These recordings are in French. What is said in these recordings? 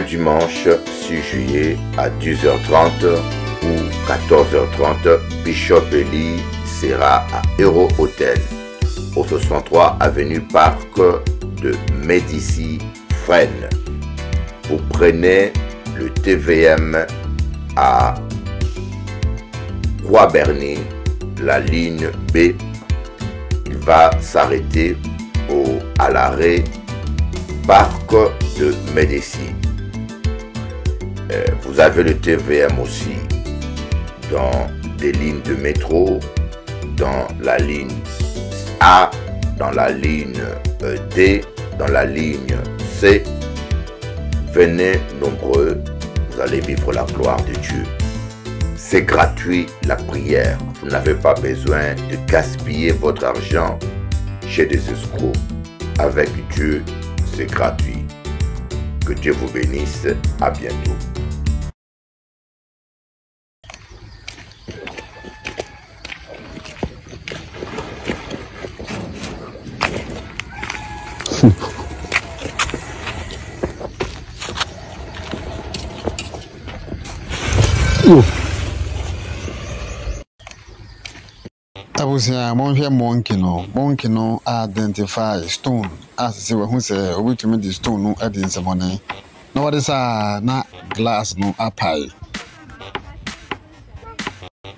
dimanche 6 juillet à 10h30 ou 14h30, Bishop Eli sera à Hero Hotel, au 63 avenue Parc de Médicis, Fresnes. Vous prenez le TVM à Croix-Berny, la ligne B. Il va s'arrêter à l'arrêt Parc de Médicis. Vous avez le TVM aussi dans des lignes de métro, dans la ligne A, dans la ligne D, dans la ligne C. Venez nombreux, vous allez vivre la gloire de Dieu. C'est gratuit la prière. Vous n'avez pas besoin de gaspiller votre argent chez des escrocs. Avec Dieu, c'est gratuit. Que Dieu vous bénisse. À bientôt. Abusia monkey no identify stone as say we say we to me the stone no add in some money. No what is na glass no apai.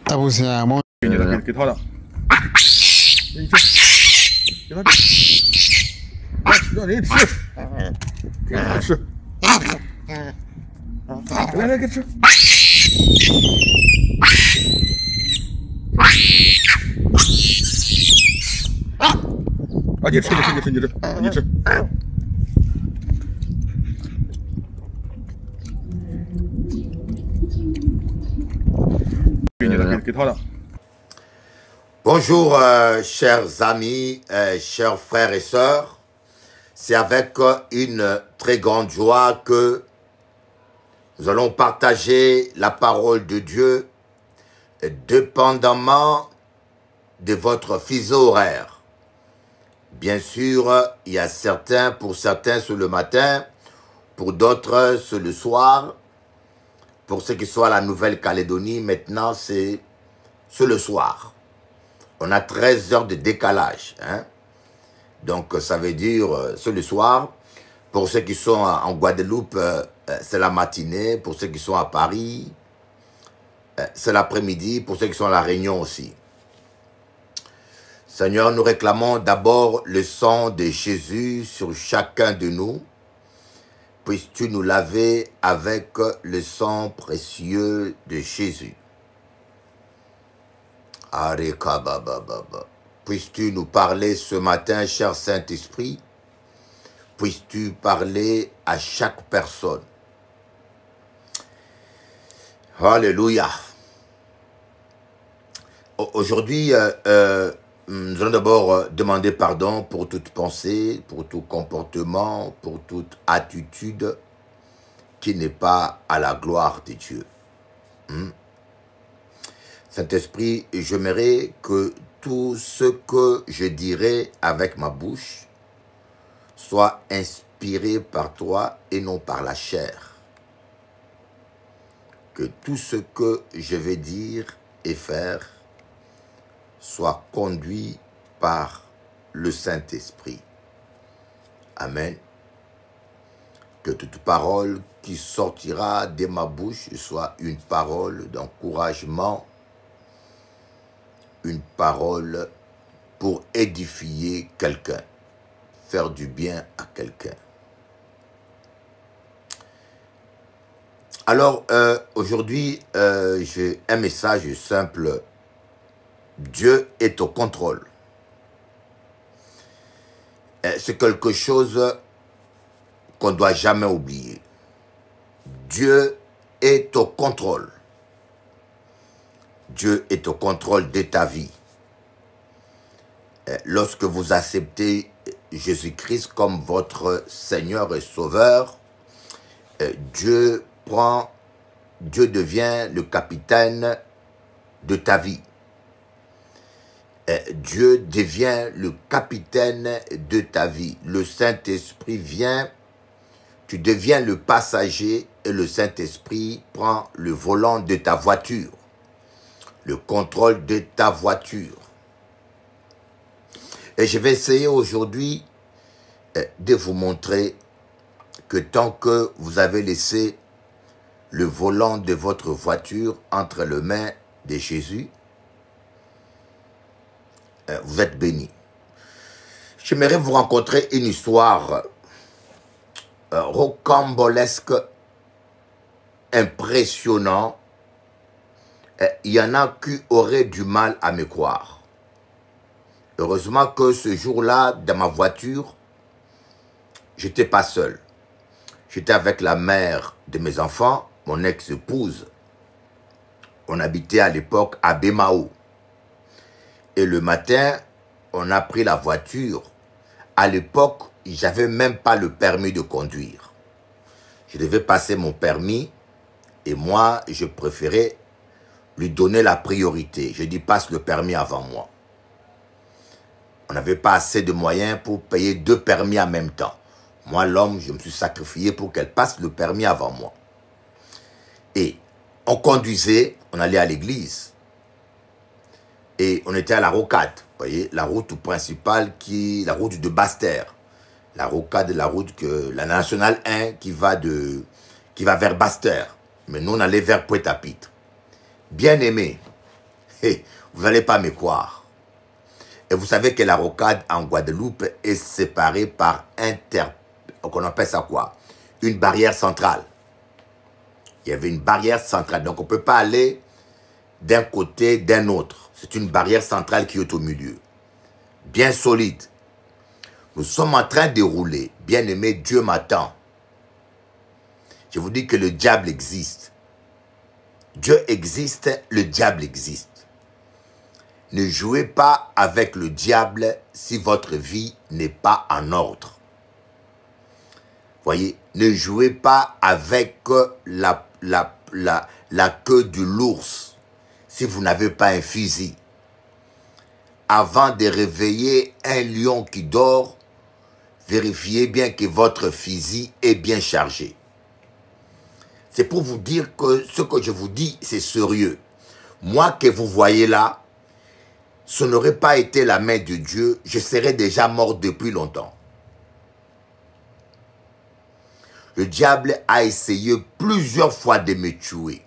Abusia monkey get hold on.你吃，你吃。给他了。 Bonjour chers amis, chers frères et sœurs. C'est avec une très grande joie que nous allons partager la parole de Dieu dépendamment de votre fuseau horaire. Bien sûr, il y a pour certains c'est le matin, pour d'autres c'est le soir. Pour ceux qui sont à la Nouvelle-Calédonie, maintenant c'est le soir. On a 13 heures de décalage. Hein? Donc ça veut dire c'est le soir. Pour ceux qui sont en Guadeloupe, c'est la matinée. Pour ceux qui sont à Paris, c'est l'après-midi. Pour ceux qui sont à La Réunion aussi. Seigneur, nous réclamons d'abord le sang de Jésus sur chacun de nous. Puisses-tu nous laver avec le sang précieux de Jésus. Puisses-tu nous parler ce matin, cher Saint-Esprit. Puisses-tu parler à chaque personne. Alléluia. Aujourd'hui, nous allons d'abord demander pardon pour toute pensée, pour tout comportement, pour toute attitude qui n'est pas à la gloire de Dieu. Saint-Esprit, j'aimerais que tout ce que je dirai avec ma bouche soit inspiré par toi et non par la chair. Que tout ce que je vais dire et faire soit conduit par le Saint-Esprit. Amen. Que toute parole qui sortira de ma bouche soit une parole d'encouragement, une parole pour édifier quelqu'un, faire du bien à quelqu'un. Alors, aujourd'hui, j'ai un message simple. Dieu est au contrôle. C'est quelque chose qu'on ne doit jamais oublier. Dieu est au contrôle. Dieu est au contrôle de ta vie. Lorsque vous acceptez Jésus-Christ comme votre Seigneur et Sauveur, Dieu devient le capitaine de ta vie. Dieu devient le capitaine de ta vie. Le Saint-Esprit vient tu deviens le passager et le Saint-Esprit prend le volant de ta voiture, le contrôle de ta voiture. Et je vais essayer aujourd'hui de vous montrer que tant que vous avez laissé le volant de votre voiture entre les mains de Jésus, vous êtes bénis. J'aimerais vous rencontrer une histoire rocambolesque, impressionnant. Il y en a qui auraient du mal à me croire. Heureusement que ce jour-là, dans ma voiture, j'étais pas seul. J'étais avec la mère de mes enfants, mon ex-épouse. On habitait à l'époque à Bémao. Et le matin, on a pris la voiture. À l'époque, j'avais même pas le permis de conduire. Je devais passer mon permis et moi, je préférais lui donner la priorité. Je dis, passe le permis avant moi. On n'avait pas assez de moyens pour payer 2 permis en même temps. Moi, l'homme, je me suis sacrifié pour qu'elle passe le permis avant moi. Et on conduisait, on allait à l'église. Et on était à la rocade. Vous voyez, la route principale, la route de Basse-Terre. La rocade, la route que la nationale 1 qui va vers Basse-Terre. Mais nous, on allait vers Pointe-à-Pitre. Bien aimé, vous n'allez pas me croire. Et vous savez que la rocade en Guadeloupe est séparée par qu'on appelle ça quoi? Une barrière centrale. Il y avait une barrière centrale. Donc on ne peut pas aller d'un côté, d'un autre. C'est une barrière centrale qui est au milieu. Bien solide. Nous sommes en train de rouler. Bien aimé, Dieu m'attend. Je vous dis que le diable existe. Dieu existe, le diable existe. Ne jouez pas avec le diable si votre vie n'est pas en ordre. Voyez, ne jouez pas avec la queue de l'ours si vous n'avez pas un fusil. Avant de réveiller un lion qui dort, vérifiez bien que votre fusil est bien chargé. C'est pour vous dire que ce que je vous dis, c'est sérieux. Moi que vous voyez là, ce n'aurait pas été la main de Dieu, je serais déjà mort depuis longtemps. Le diable a essayé plusieurs fois de me tuer.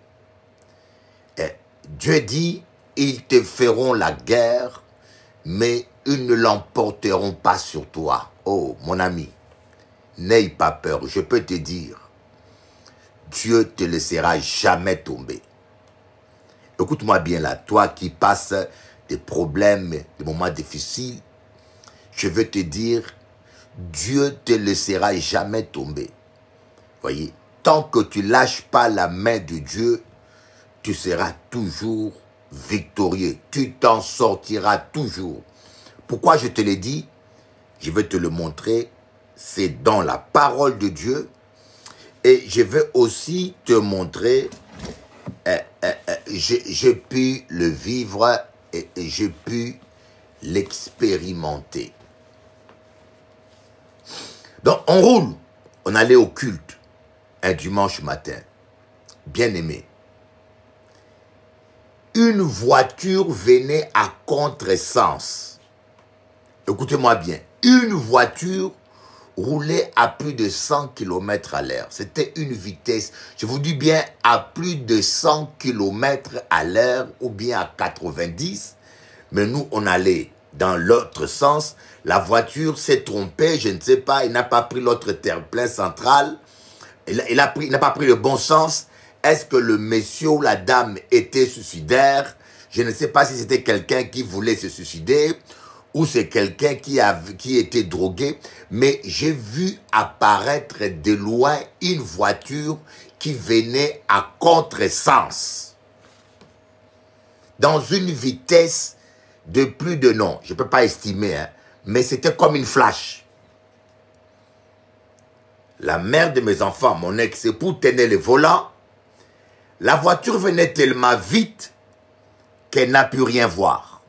Et Dieu dit, ils te feront la guerre, mais ils ne l'emporteront pas sur toi. Oh, mon ami, n'aie pas peur, je peux te dire, Dieu te laissera jamais tomber. Écoute-moi bien là, toi qui passes des problèmes, des moments difficiles, je veux te dire, Dieu te laissera jamais tomber. Voyez, tant que tu lâches pas la main de Dieu, tu seras toujours victorieux. Tu t'en sortiras toujours. Pourquoi je te l'ai dit? Je vais te le montrer. C'est dans la parole de Dieu. Et je vais aussi te montrer, j'ai pu le vivre et j'ai pu l'expérimenter. Donc on roule, on allait au culte un dimanche matin. Bien aimé. Une voiture venait à contresens. Écoutez-moi bien. Une voiture roulait à plus de 100 km à l'heure. C'était une vitesse, je vous dis bien, à plus de 100 km à l'heure ou bien à 90. Mais nous, on allait dans l'autre sens. La voiture s'est trompée, je ne sais pas, il n'a pas pris l'autre terre-plein central. Il n'a pas pris le bon sens. Est-ce que le monsieur ou la dame était suicidaire? Je ne sais pas si c'était quelqu'un qui voulait se suicider ou c'est quelqu'un qui était drogué. Mais j'ai vu apparaître de loin une voiture qui venait à contresens. Dans une vitesse de plus de non, je ne peux pas estimer, hein, mais c'était comme une flash. La mère de mes enfants, mon ex-époux, tenait le volant. La voiture venait tellement vite qu'elle n'a pu rien voir.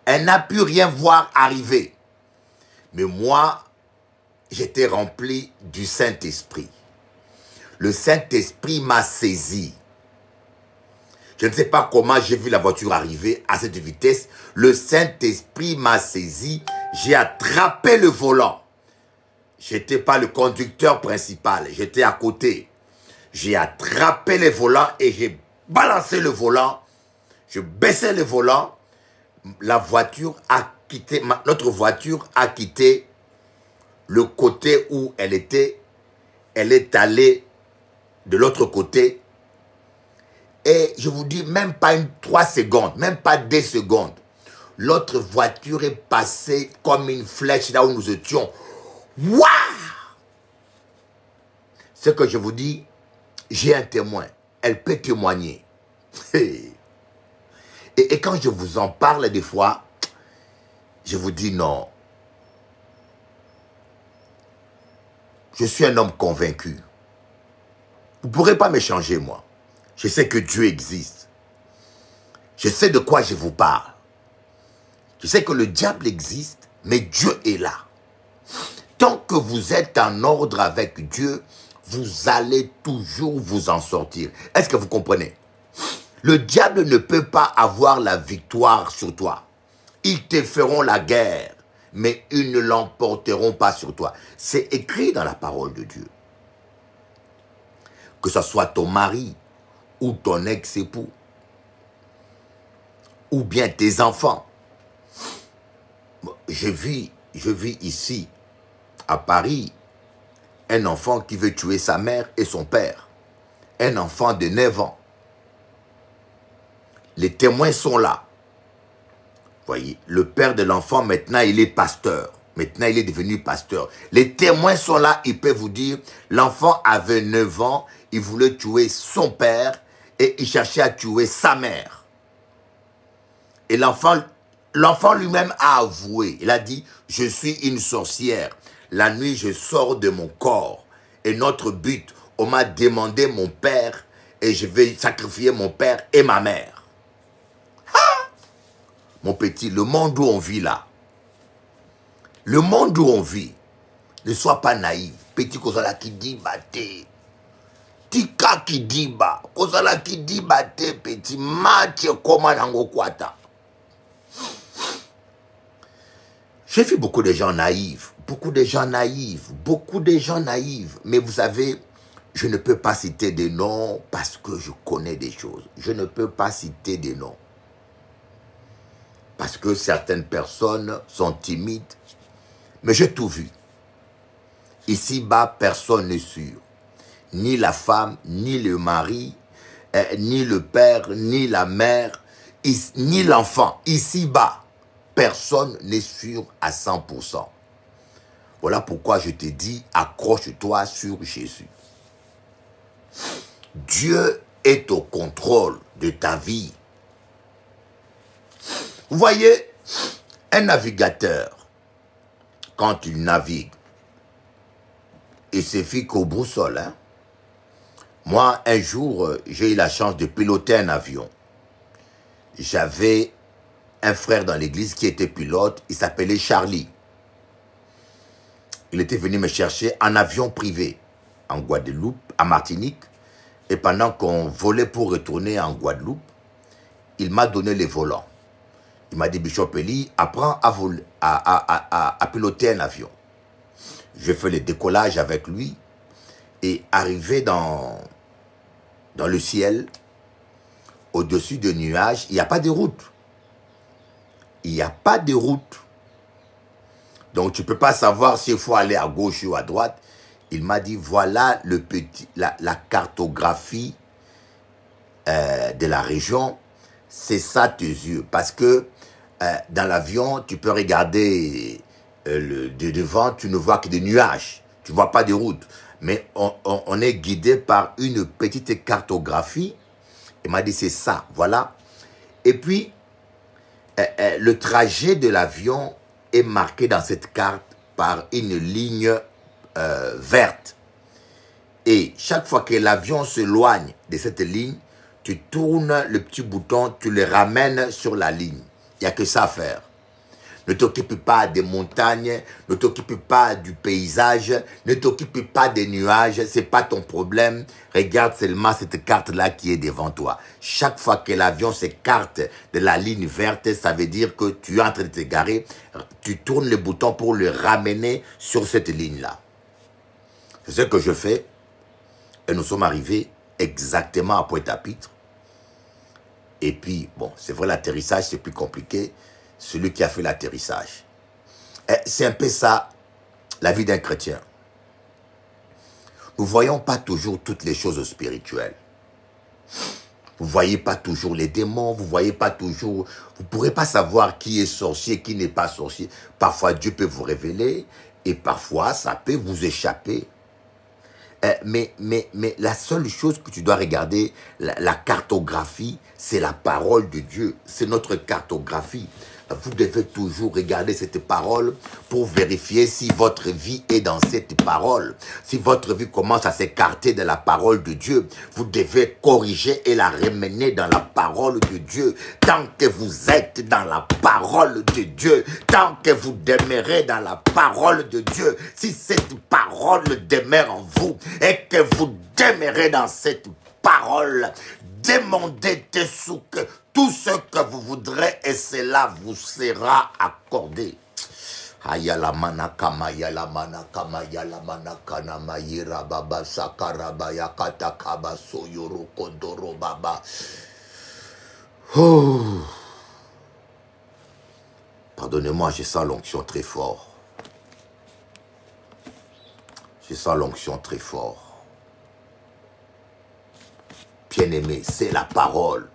Elle n'a pu rien voir arriver. Mais moi, j'étais rempli du Saint-Esprit. Le Saint-Esprit m'a saisi. Je ne sais pas comment j'ai vu la voiture arriver à cette vitesse. Le Saint-Esprit m'a saisi. J'ai attrapé le volant. Je n'étais pas le conducteur principal. J'étais à côté. J'ai attrapé le volant et j'ai balancé le volant. Je baissais le volant. La voiture a quitté, notre voiture a quitté le côté où elle était. Elle est allée de l'autre côté. Et je vous dis, même pas 3 secondes, même pas 2 secondes. L'autre voiture est passée comme une flèche là où nous étions. Waouh! Ce que je vous dis, j'ai un témoin. Elle peut témoigner. Et quand je vous en parle des fois, je vous dis non. Je suis un homme convaincu. Vous ne pourrez pas me changer, moi. Je sais que Dieu existe. Je sais de quoi je vous parle. Je sais que le diable existe, mais Dieu est là. Tant que vous êtes en ordre avec Dieu, vous allez toujours vous en sortir. Est-ce que vous comprenez? Le diable ne peut pas avoir la victoire sur toi. Ils te feront la guerre, mais ils ne l'emporteront pas sur toi. C'est écrit dans la parole de Dieu. Que ce soit ton mari, ou ton ex-époux, ou bien tes enfants. Je vis ici, à Paris, un enfant qui veut tuer sa mère et son père. Un enfant de 9 ans. Les témoins sont là. Voyez, le père de l'enfant, maintenant, il est pasteur. Maintenant, il est devenu pasteur. Les témoins sont là, ils peuvent vous dire, l'enfant avait 9 ans, il voulait tuer son père, et il cherchait à tuer sa mère. Et l'enfant lui-même a avoué. Il a dit, je suis une sorcière. La nuit, je sors de mon corps. Et notre but, on m'a demandé mon père. Et je vais sacrifier mon père et ma mère. Ah! Mon petit, le monde où on vit là. Le monde où on vit. Ne sois pas naïf. Petit Kozala qui dit, battez. Tika qui dit ba, kozala qui dit bate petit match comment nango kwata. J'ai vu beaucoup de gens naïfs, mais vous savez, je ne peux pas citer des noms parce que je connais des choses. Je ne peux pas citer des noms. Parce que certaines personnes sont timides, mais j'ai tout vu. Ici-bas, personne n'est sûr. Ni la femme, ni le mari, ni le père, ni la mère, ni l'enfant. Ici-bas, personne n'est sûr à 100%. Voilà pourquoi je te dis, accroche-toi sur Jésus. Dieu est au contrôle de ta vie. Vous voyez, un navigateur, quand il navigue, il se fie qu'au boussole, hein. Moi, un jour, j'ai eu la chance de piloter un avion. J'avais un frère dans l'église qui était pilote, il s'appelait Charlie. Il était venu me chercher en avion privé, en Guadeloupe, à Martinique. Et pendant qu'on volait pour retourner en Guadeloupe, il m'a donné les volants. Il m'a dit, Bishop Eli, apprends à piloter un avion. J'ai fait le décollage avec lui et arrivé dans le ciel, au-dessus des nuages, il n'y a pas de route. Il n'y a pas de route. Donc, tu ne peux pas savoir s'il faut aller à gauche ou à droite. Il m'a dit, voilà la cartographie de la région. C'est ça tes yeux. Parce que dans l'avion, tu peux regarder de devant, tu ne vois que des nuages. Tu ne vois pas de route. Mais on est guidé par une petite cartographie. Il m'a dit, c'est ça, voilà. Et puis, le trajet de l'avion est marqué dans cette carte par une ligne verte. Et chaque fois que l'avion s'éloigne de cette ligne, tu tournes le petit bouton, tu le ramènes sur la ligne. Il n'y a que ça à faire. ne t'occupe pas des montagnes, ne t'occupe pas du paysage, ne t'occupe pas des nuages, c'est pas ton problème. Regarde seulement cette carte-là qui est devant toi. Chaque fois que l'avion s'écarte de la ligne verte, ça veut dire que tu es en train de t'égarer. Tu tournes le bouton pour le ramener sur cette ligne-là. C'est ce que je fais. Et nous sommes arrivés exactement à Pointe-à-Pitre. Et puis, bon, c'est vrai, l'atterrissage, c'est plus compliqué. Celui qui a fait l'atterrissage. C'est un peu ça, la vie d'un chrétien. Nous ne voyons pas toujours toutes les choses spirituelles. Vous ne voyez pas toujours les démons, vous ne voyez pas toujours... Vous ne pourrez pas savoir qui est sorcier, qui n'est pas sorcier. Parfois, Dieu peut vous révéler et parfois, ça peut vous échapper. Mais la seule chose que tu dois regarder, la cartographie, c'est la parole de Dieu. C'est notre cartographie. Vous devez toujours regarder cette parole pour vérifier si votre vie est dans cette parole. Si votre vie commence à s'écarter de la parole de Dieu, vous devez corriger et la ramener dans la parole de Dieu. Tant que vous êtes dans la parole de Dieu, tant que vous demeurez dans la parole de Dieu, si cette parole demeure en vous et que vous demeurez dans cette parole, demandez tout ce que vous voudrez et cela vous sera accordé. Ayala manakama yala manakama yala manakana mayira baba sakaraba yakata kaba soyoro kondoro baba. Oh. Pardonnez-moi, je sens l'onction très fort. Je sens l'onction très fort. Bien-aimé, c'est la parole.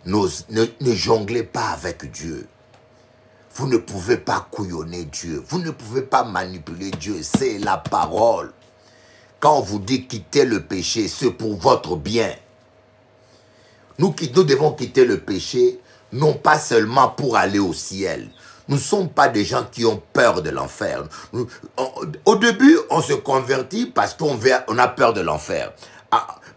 Ne jonglez pas avec Dieu. Vous ne pouvez pas couillonner Dieu. Vous ne pouvez pas manipuler Dieu. C'est la parole. Quand on vous dit quitter le péché, c'est pour votre bien. Nous devons quitter le péché, non pas seulement pour aller au ciel. Nous ne sommes pas des gens qui ont peur de l'enfer. Au début, on se convertit parce qu'on a peur de l'enfer.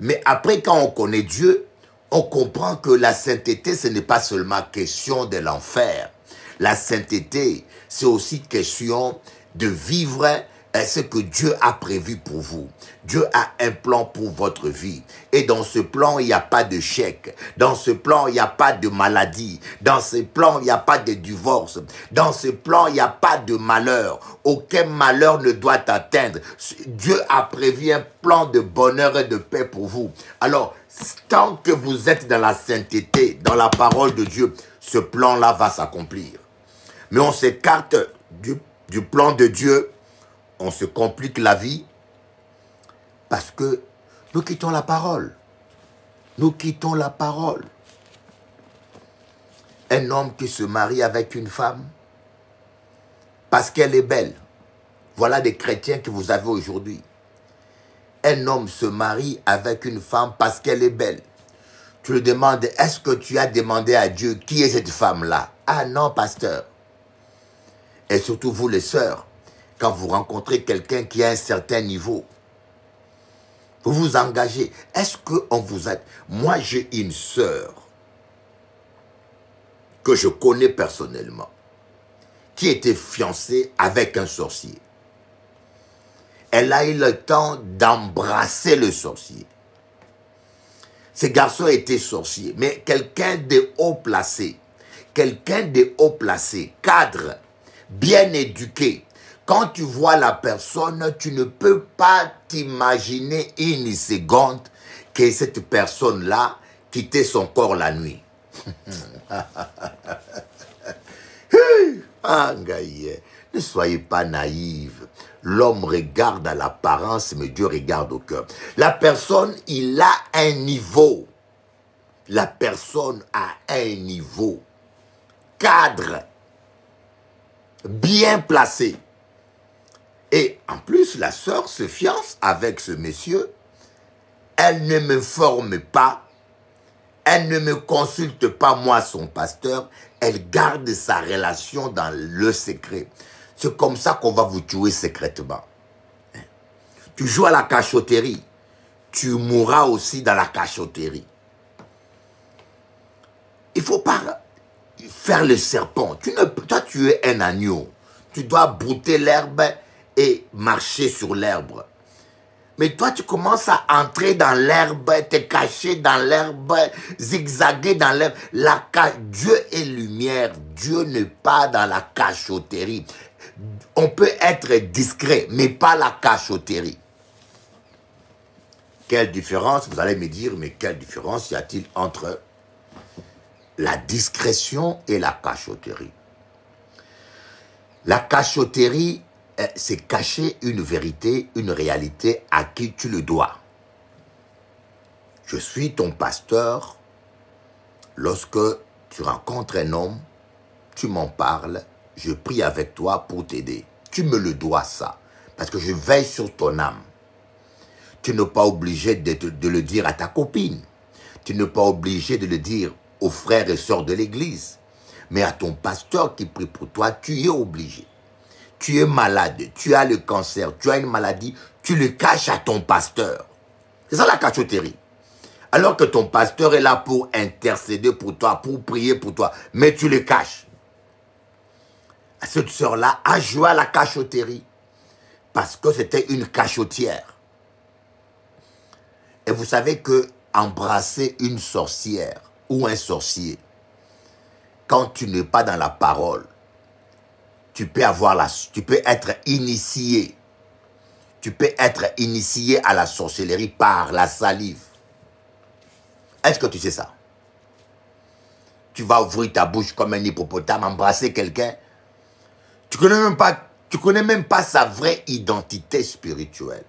Mais après, quand on connaît Dieu, on comprend que la sainteté, ce n'est pas seulement question de l'enfer. La sainteté, c'est aussi question de vivre ce que Dieu a prévu pour vous. Dieu a un plan pour votre vie. Et dans ce plan, il n'y a pas de chèque. Dans ce plan, il n'y a pas de maladie. Dans ce plan, il n'y a pas de divorce. Dans ce plan, il n'y a pas de malheur. Aucun malheur ne doit t'atteindre. Dieu a prévu un plan de bonheur et de paix pour vous. Alors, tant que vous êtes dans la sainteté, dans la parole de Dieu, ce plan-là va s'accomplir. Mais on s'écarte du plan de Dieu, on se complique la vie parce que nous quittons la parole. Nous quittons la parole. Un homme qui se marie avec une femme parce qu'elle est belle. Voilà des chrétiens que vous avez aujourd'hui. Un homme se marie avec une femme parce qu'elle est belle. Tu lui demandes, est-ce que tu as demandé à Dieu qui est cette femme-là? Ah non, pasteur. Et surtout vous les sœurs, quand vous rencontrez quelqu'un qui a un certain niveau, vous vous engagez. Est-ce qu'on vous a... Moi, j'ai une sœur que je connais personnellement, qui était fiancée avec un sorcier. Elle a eu le temps d'embrasser le sorcier. Ce garçon était sorcier, mais quelqu'un de haut placé, cadre, bien éduqué. Quand tu vois la personne, tu ne peux pas t'imaginer une seconde que cette personne-là quittait son corps la nuit. Ne soyez pas naïfs. L'homme regarde à l'apparence, mais Dieu regarde au cœur. La personne, il a un niveau. La personne a un niveau. Cadre. Bien placé. Et en plus, la sœur se fiance avec ce monsieur. Elle ne me forme pas. Elle ne me consulte pas, moi, son pasteur. Elle garde sa relation dans le secret. C'est comme ça qu'on va vous tuer secrètement. Tu joues à la cachotterie. Tu mourras aussi dans la cachotterie. Il faut pas faire le serpent. Toi, tu es un agneau. Tu dois brouter l'herbe et marcher sur l'herbe. Mais toi, tu commences à entrer dans l'herbe, te cacher dans l'herbe, zigzaguer dans l'herbe. Dieu est lumière. Dieu n'est pas dans la cachotterie. On peut être discret, mais pas la cachotterie. Quelle différence, vous allez me dire, mais quelle différence y a-t-il entre la discrétion et la cachotterie? La cachotterie, c'est cacher une vérité, une réalité à qui tu le dois. Je suis ton pasteur. Lorsque tu rencontres un homme, tu m'en parles, je prie avec toi pour t'aider. Tu me le dois ça, parce que je veille sur ton âme. Tu n'es pas obligé de le dire à ta copine. Tu n'es pas obligé de le dire aux frères et sœurs de l'église. Mais à ton pasteur qui prie pour toi, tu es obligé. Tu es malade, tu as le cancer, tu as une maladie, tu le caches à ton pasteur. C'est ça la cachotterie. Alors que ton pasteur est là pour intercéder pour toi, pour prier pour toi, mais tu le caches. Cette sœur-là a joué à la cachotterie parce que c'était une cachotière. Et vous savez que embrasser une sorcière ou un sorcier, quand tu n'es pas dans la parole, tu peux être initié. Tu peux être initié à la sorcellerie par la salive. Est-ce que tu sais ça? Tu vas ouvrir ta bouche comme un hippopotame, embrasser quelqu'un. Tu connais même pas sa vraie identité spirituelle.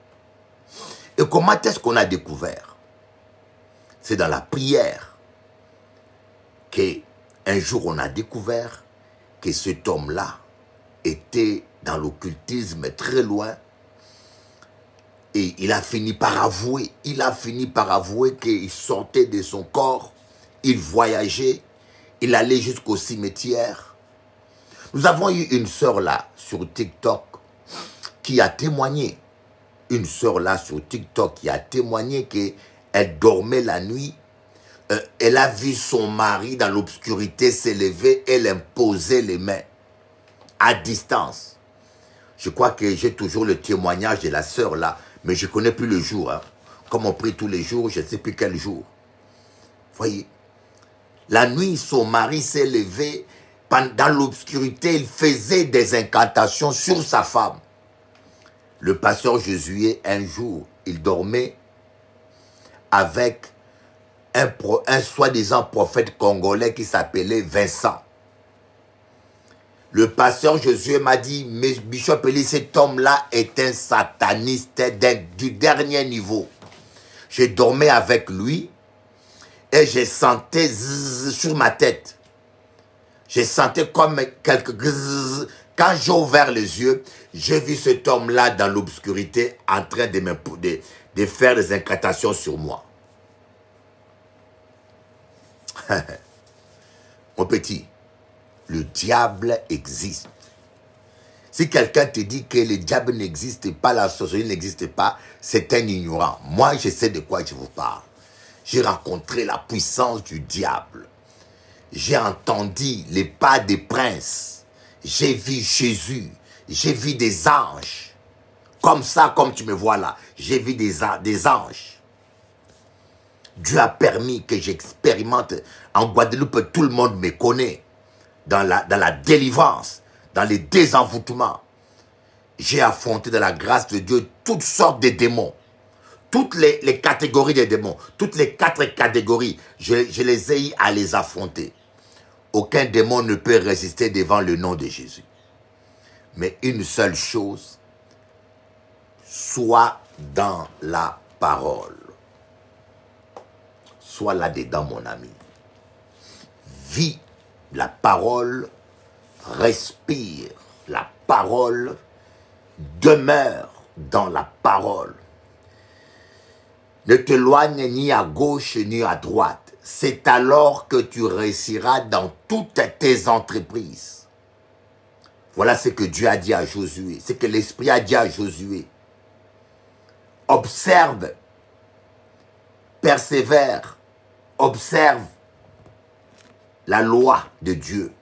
Et comment est-ce qu'on a découvert? C'est dans la prière qu'un jour on a découvert que cet homme-là était dans l'occultisme très loin et il a fini par avouer, qu'il sortait de son corps, il voyageait, il allait jusqu'au cimetière. Nous avons eu une sœur là sur TikTok qui a témoigné, qu'elle dormait la nuit, elle a vu son mari dans l'obscurité s'élever, elle imposait les mains à distance. Je crois que j'ai toujours le témoignage de la sœur là, mais je ne connais plus le jour. Hein. Comme on prie tous les jours, je ne sais plus quel jour. Voyez, la nuit, son mari s'est levé, dans l'obscurité, il faisait des incantations sur sa femme. Le pasteur Josué, un jour, il dormait avec un soi-disant prophète congolais qui s'appelait Vincent. Le pasteur Josué m'a dit, mais Bishop Eli, cet homme-là est un sataniste du dernier niveau. Je dormais avec lui et je sentais sur ma tête. Je sentais comme quelques zzz. Quand j'ai ouvert les yeux, j'ai vu cet homme-là dans l'obscurité en train de faire des incantations sur moi. Mon petit, le diable existe. Si quelqu'un te dit que le diable n'existe pas, la sorcellerie n'existe pas, c'est un ignorant. Moi, je sais de quoi je vous parle. J'ai rencontré la puissance du diable. J'ai entendu les pas des princes. J'ai vu Jésus. J'ai vu des anges. Comme ça, comme tu me vois là. J'ai vu des anges. Dieu a permis que j'expérimente. En Guadeloupe, tout le monde me connaît. Dans la délivrance, dans les désenvoûtements. J'ai affronté de la grâce de Dieu toutes sortes de démons. Toutes les catégories des démons. Toutes les 4 catégories. Je les ai eu à les affronter. Aucun démon ne peut résister devant le nom de Jésus. Mais une seule chose, sois dans la parole. Sois là-dedans, mon ami. Vis la parole, respire la parole, demeure dans la parole. Ne t'éloigne ni à gauche ni à droite. C'est alors que tu réussiras dans toutes tes entreprises. Voilà ce que Dieu a dit à Josué. Ce que l'Esprit a dit à Josué. Observe, persévère, observe la loi de Dieu.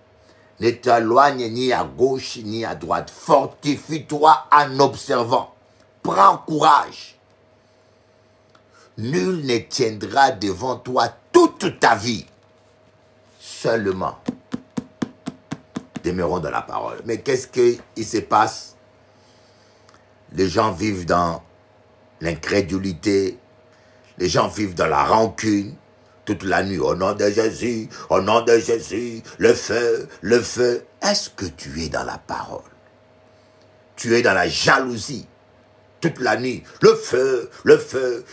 Ne t'éloigne ni à gauche ni à droite. Fortifie-toi en observant. Prends courage. Nul ne tiendra devant toi toute ta vie. Seulement, demeurons dans la parole. Mais qu'est-ce qu'il se passe? Les gens vivent dans l'incrédulité. Les gens vivent dans la rancune. Toute la nuit, au nom de Jésus, le feu, le feu. Est-ce que tu es dans la parole? Tu es dans la jalousie. Toute la nuit, le feu,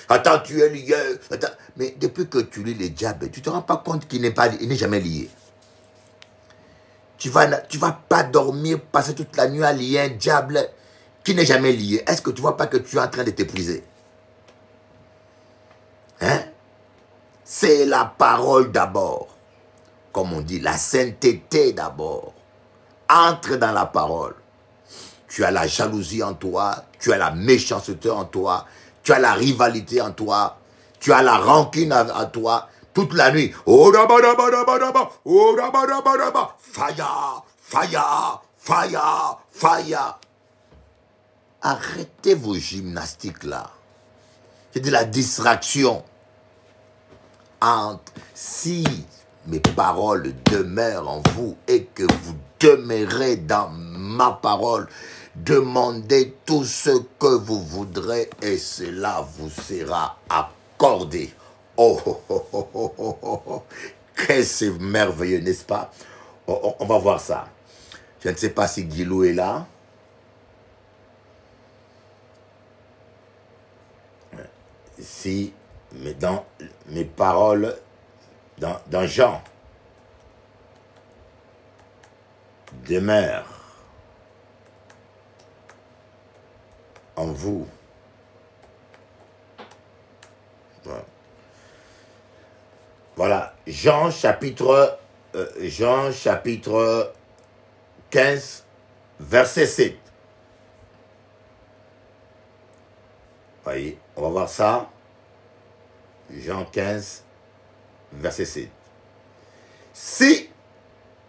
attends, tu es lié. Attends. Mais depuis que tu lis les diables, tu ne te rends pas compte qu'il n'est jamais lié. Tu vas pas dormir, passer toute la nuit à lier un diable qui n'est jamais lié. Est-ce que tu ne vois pas que tu es en train de t'épuiser? Hein? C'est la parole d'abord. Comme on dit, la sainteté d'abord. Entre dans la parole. Tu as la jalousie en toi, tu as la méchanceté en toi, tu as la rivalité en toi, tu as la rancune en toi, toute la nuit. Faya, faya, faya, faya. Arrêtez vos gymnastiques là. C'est de la distraction. Si mes paroles demeurent en vous et que vous demeurez dans ma parole, demandez tout ce que vous voudrez et cela vous sera accordé. Oh, oh, oh, oh, oh, oh, oh, oh. Que c'est merveilleux, n'est-ce pas? On va voir ça. Je ne sais pas si Guilou est là. Si, mais dans mes paroles, dans Jean, demeure en vous. Voilà, Jean chapitre 15, verset 7. Voyez, on va voir ça. Jean 15, verset 7. Si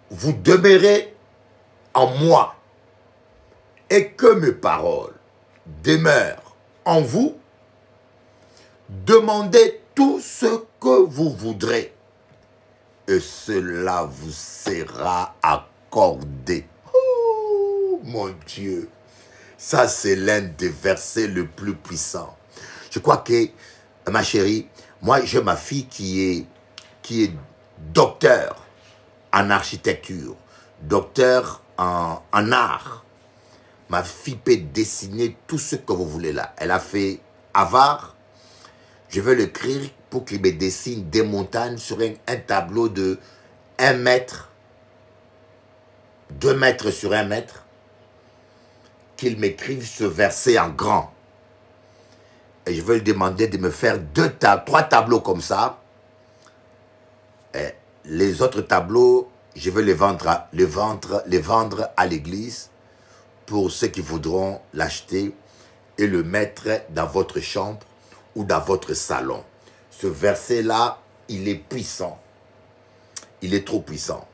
vous demeurez en moi et que mes paroles demeurent en vous, demandez tout ce que vous voudrez et cela vous sera accordé. Oh mon Dieu, ça c'est l'un des versets le plus puissants. Je crois que, ma chérie, moi j'ai ma fille qui est docteur en architecture, docteur en art. Ma fille peut dessiner tout ce que vous voulez là. Elle a fait Harvard. Je vais l'écrire pour qu'il me dessine des montagnes sur un tableau de 1 mètre, 2 mètres sur 1 mètre, qu'il m'écrive ce verset en grand. Et je vais lui demander de me faire 3 tableaux comme ça. Et les autres tableaux, je vais les vendre à l'église pour ceux qui voudront l'acheter et le mettre dans votre chambre ou dans votre salon. Ce verset-là, il est puissant. Il est trop puissant.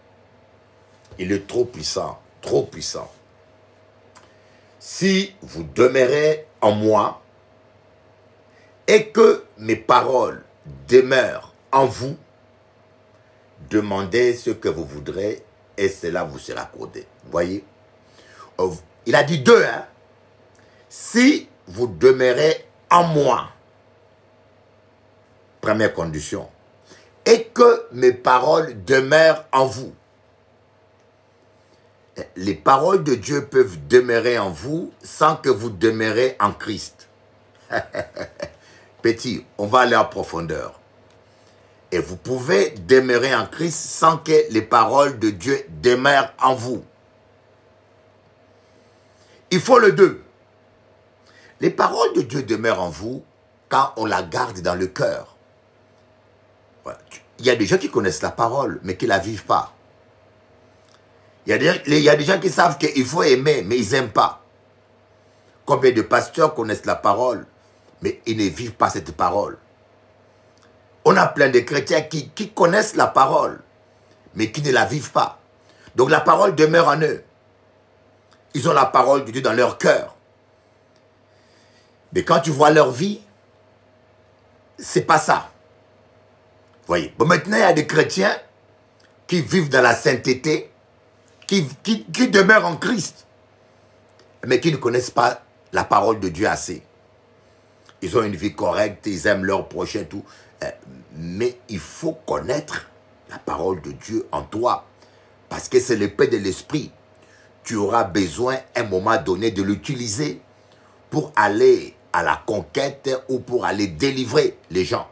Il est trop puissant. Trop puissant. Si vous demeurez en moi et que mes paroles demeurent en vous, demandez ce que vous voudrez et cela vous sera accordé. Voyez? Il a dit 2, hein? Si vous demeurez en moi, première condition, et que mes paroles demeurent en vous. Les paroles de Dieu peuvent demeurer en vous sans que vous demeurez en Christ. Petit, on va aller en profondeur. Et vous pouvez demeurer en Christ sans que les paroles de Dieu demeurent en vous. Il faut le 2. Les paroles de Dieu demeurent en vous quand on la garde dans le cœur. Il y a des gens qui connaissent la parole, mais qui ne la vivent pas. Il y a des gens qui savent qu'il faut aimer, mais ils n'aiment pas. Combien de pasteurs connaissent la parole, mais ils ne vivent pas cette parole. On a plein de chrétiens qui connaissent la parole, mais qui ne la vivent pas. Donc la parole demeure en eux. Ils ont la parole de Dieu dans leur cœur. Mais quand tu vois leur vie, c'est pas ça. Vous voyez. Bon, maintenant, il y a des chrétiens qui vivent dans la sainteté, qui demeurent en Christ, mais qui ne connaissent pas la parole de Dieu assez. Ils ont une vie correcte, ils aiment leur prochain, tout. Mais il faut connaître la parole de Dieu en toi. Parce que c'est l'épée de l'esprit. Tu auras besoin, à un moment donné, de l'utiliser pour aller à la conquête ou pour aller délivrer les gens.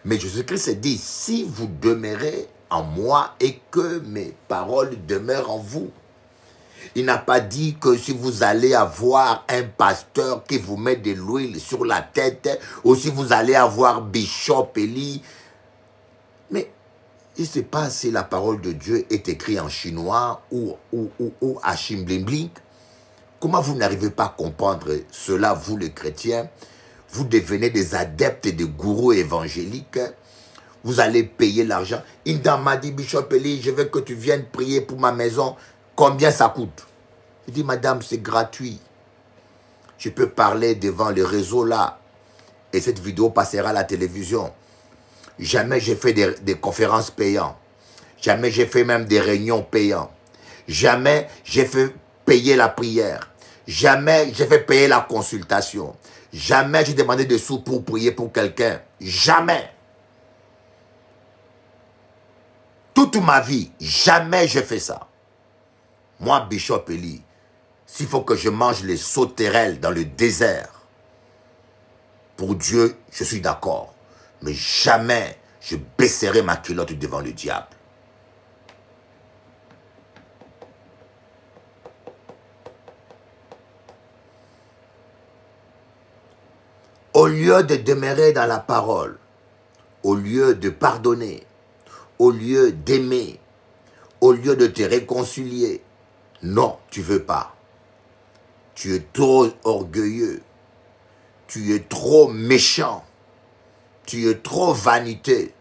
Mais Jésus-Christ dit, si vous demeurez en moi et que mes paroles demeurent en vous. Il n'a pas dit que si vous allez avoir un pasteur qui vous met de l'huile sur la tête, ou si vous allez avoir Bishop Eli. Mais je ne sais pas si la parole de Dieu est écrite en chinois ou à Chimblimbling. Comment vous n'arrivez pas à comprendre cela, vous les chrétiens? Vous devenez des adeptes et des gourous évangéliques. Vous allez payer l'argent. Une dame m'a dit, Bishop Eli, je veux que tu viennes prier pour ma maison. Combien ça coûte? Je dis, madame, c'est gratuit. Je peux parler devant le réseau là. Et cette vidéo passera à la télévision. Jamais j'ai fait des conférences payantes. Jamais j'ai fait même des réunions payantes. Jamais j'ai fait payer la prière. Jamais j'ai fait payer la consultation. Jamais j'ai demandé des sous pour prier pour quelqu'un. Jamais. Toute ma vie, jamais j'ai fait ça. Moi, Bishop Eli, s'il faut que je mange les sauterelles dans le désert, pour Dieu, je suis d'accord. Mais jamais je baisserai ma culotte devant le diable. Au lieu de demeurer dans la parole, au lieu de pardonner, au lieu d'aimer, au lieu de te réconcilier, non, tu ne veux pas. Tu es trop orgueilleux. Tu es trop méchant. Tu es trop vanité.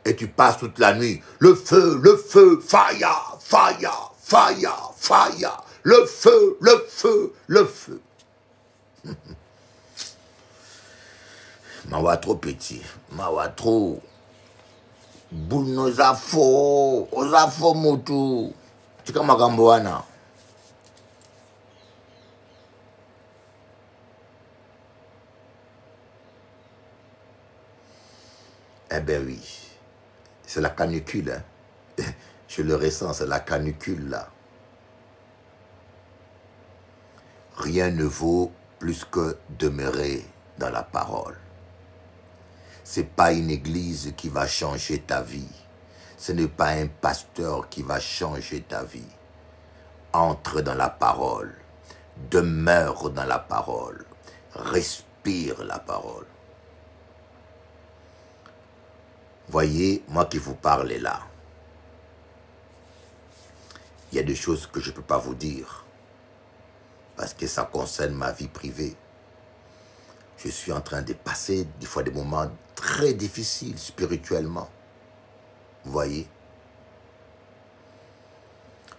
Et tu passes toute la nuit. Le feu, fire, fire, fire, fire. Le feu, le feu, le feu. Mawa trop petit. Mawa trop. Boule nos afos. Aux afos motu. Tu comme ma gamboana. Eh bien oui, c'est la canicule. Hein. Je le ressens, c'est la canicule là. Rien ne vaut plus que demeurer dans la parole. Ce n'est pas une église qui va changer ta vie. Ce n'est pas un pasteur qui va changer ta vie. Entre dans la parole. Demeure dans la parole. Respire la parole. Voyez, moi qui vous parle là, il y a des choses que je ne peux pas vous dire, parce que ça concerne ma vie privée. Je suis en train de passer des fois des moments très difficiles spirituellement. Vous voyez?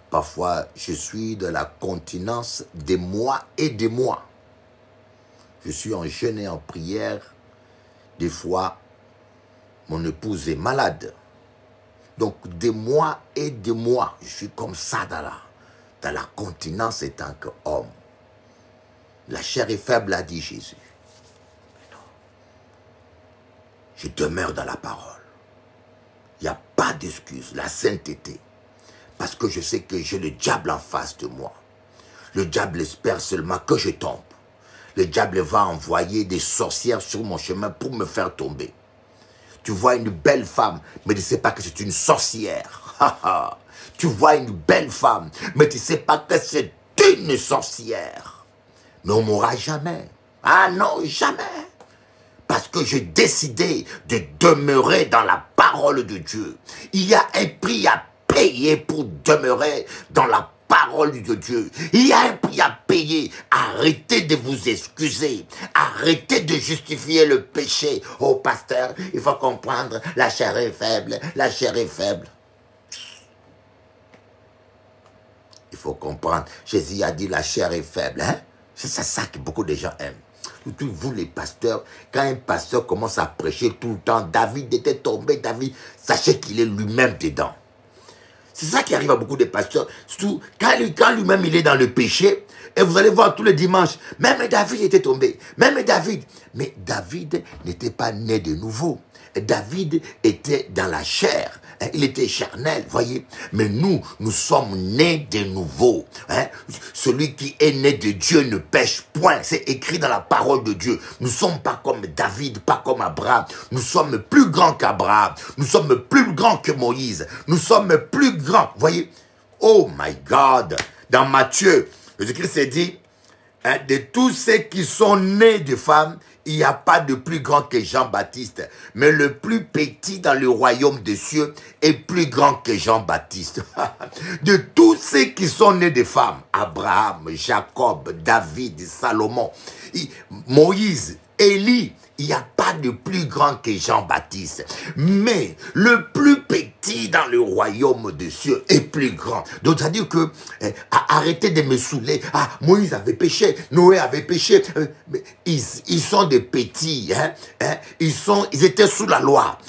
Parfois, je suis dans la continence des mois et des mois. Je suis en jeûne et en prière. Des fois, mon épouse est malade. Donc, des mois et des mois, je suis comme ça dans la continence en tant qu'homme. La chair est faible, a dit Jésus. Mais non. Je demeure dans la parole. Il n'y a pas d'excuse, la sainteté. Parce que je sais que j'ai le diable en face de moi. Le diable espère seulement que je tombe. Le diable va envoyer des sorcières sur mon chemin pour me faire tomber. Tu vois une belle femme, mais tu ne sais pas que c'est une sorcière. Tu vois une belle femme, mais tu ne sais pas que c'est une sorcière. Mais on ne m'aura jamais. Ah non, jamais. Parce que j'ai décidé de demeurer dans la parole de Dieu. Il y a un prix à payer pour demeurer dans la parole de Dieu. Il y a un prix à payer. Arrêtez de vous excuser. Arrêtez de justifier le péché. Oh pasteur, il faut comprendre, la chair est faible. La chair est faible. Il faut comprendre. Jésus a dit la chair est faible. Hein? C'est ça que beaucoup de gens aiment. Surtout vous les pasteurs, quand un pasteur commence à prêcher tout le temps, David était tombé, David, sachez qu'il est lui-même dedans. C'est ça qui arrive à beaucoup de pasteurs. Surtout quand lui-même il est dans le péché, et vous allez voir tous les dimanches, même David était tombé, même David. Mais David n'était pas né de nouveau. David était dans la chair, hein, il était charnel, voyez. Mais nous sommes nés de nouveau. Hein. Celui qui est né de Dieu ne pêche point. C'est écrit dans la parole de Dieu. Nous ne sommes pas comme David, pas comme Abraham. Nous sommes plus grands qu'Abraham. Nous sommes plus grands que Moïse. Nous sommes plus grands, voyez. Oh my God. Dans Matthieu, Jésus-Christ s'est dit, hein, de tous ceux qui sont nés de femmes, il n'y a pas de plus grand que Jean-Baptiste. Mais le plus petit dans le royaume des cieux est plus grand que Jean-Baptiste. De tous ceux qui sont nés de femmes, Abraham, Jacob, David, Salomon, Moïse, Élie, il n'y a pas de plus grand que Jean-Baptiste. Mais le plus petit dans le royaume des cieux est plus grand. Donc, c'est-à-dire que, arrêtez de me saouler. Ah, Moïse avait péché, Noé avait péché. Mais ils sont des petits. Ils étaient sous la loi.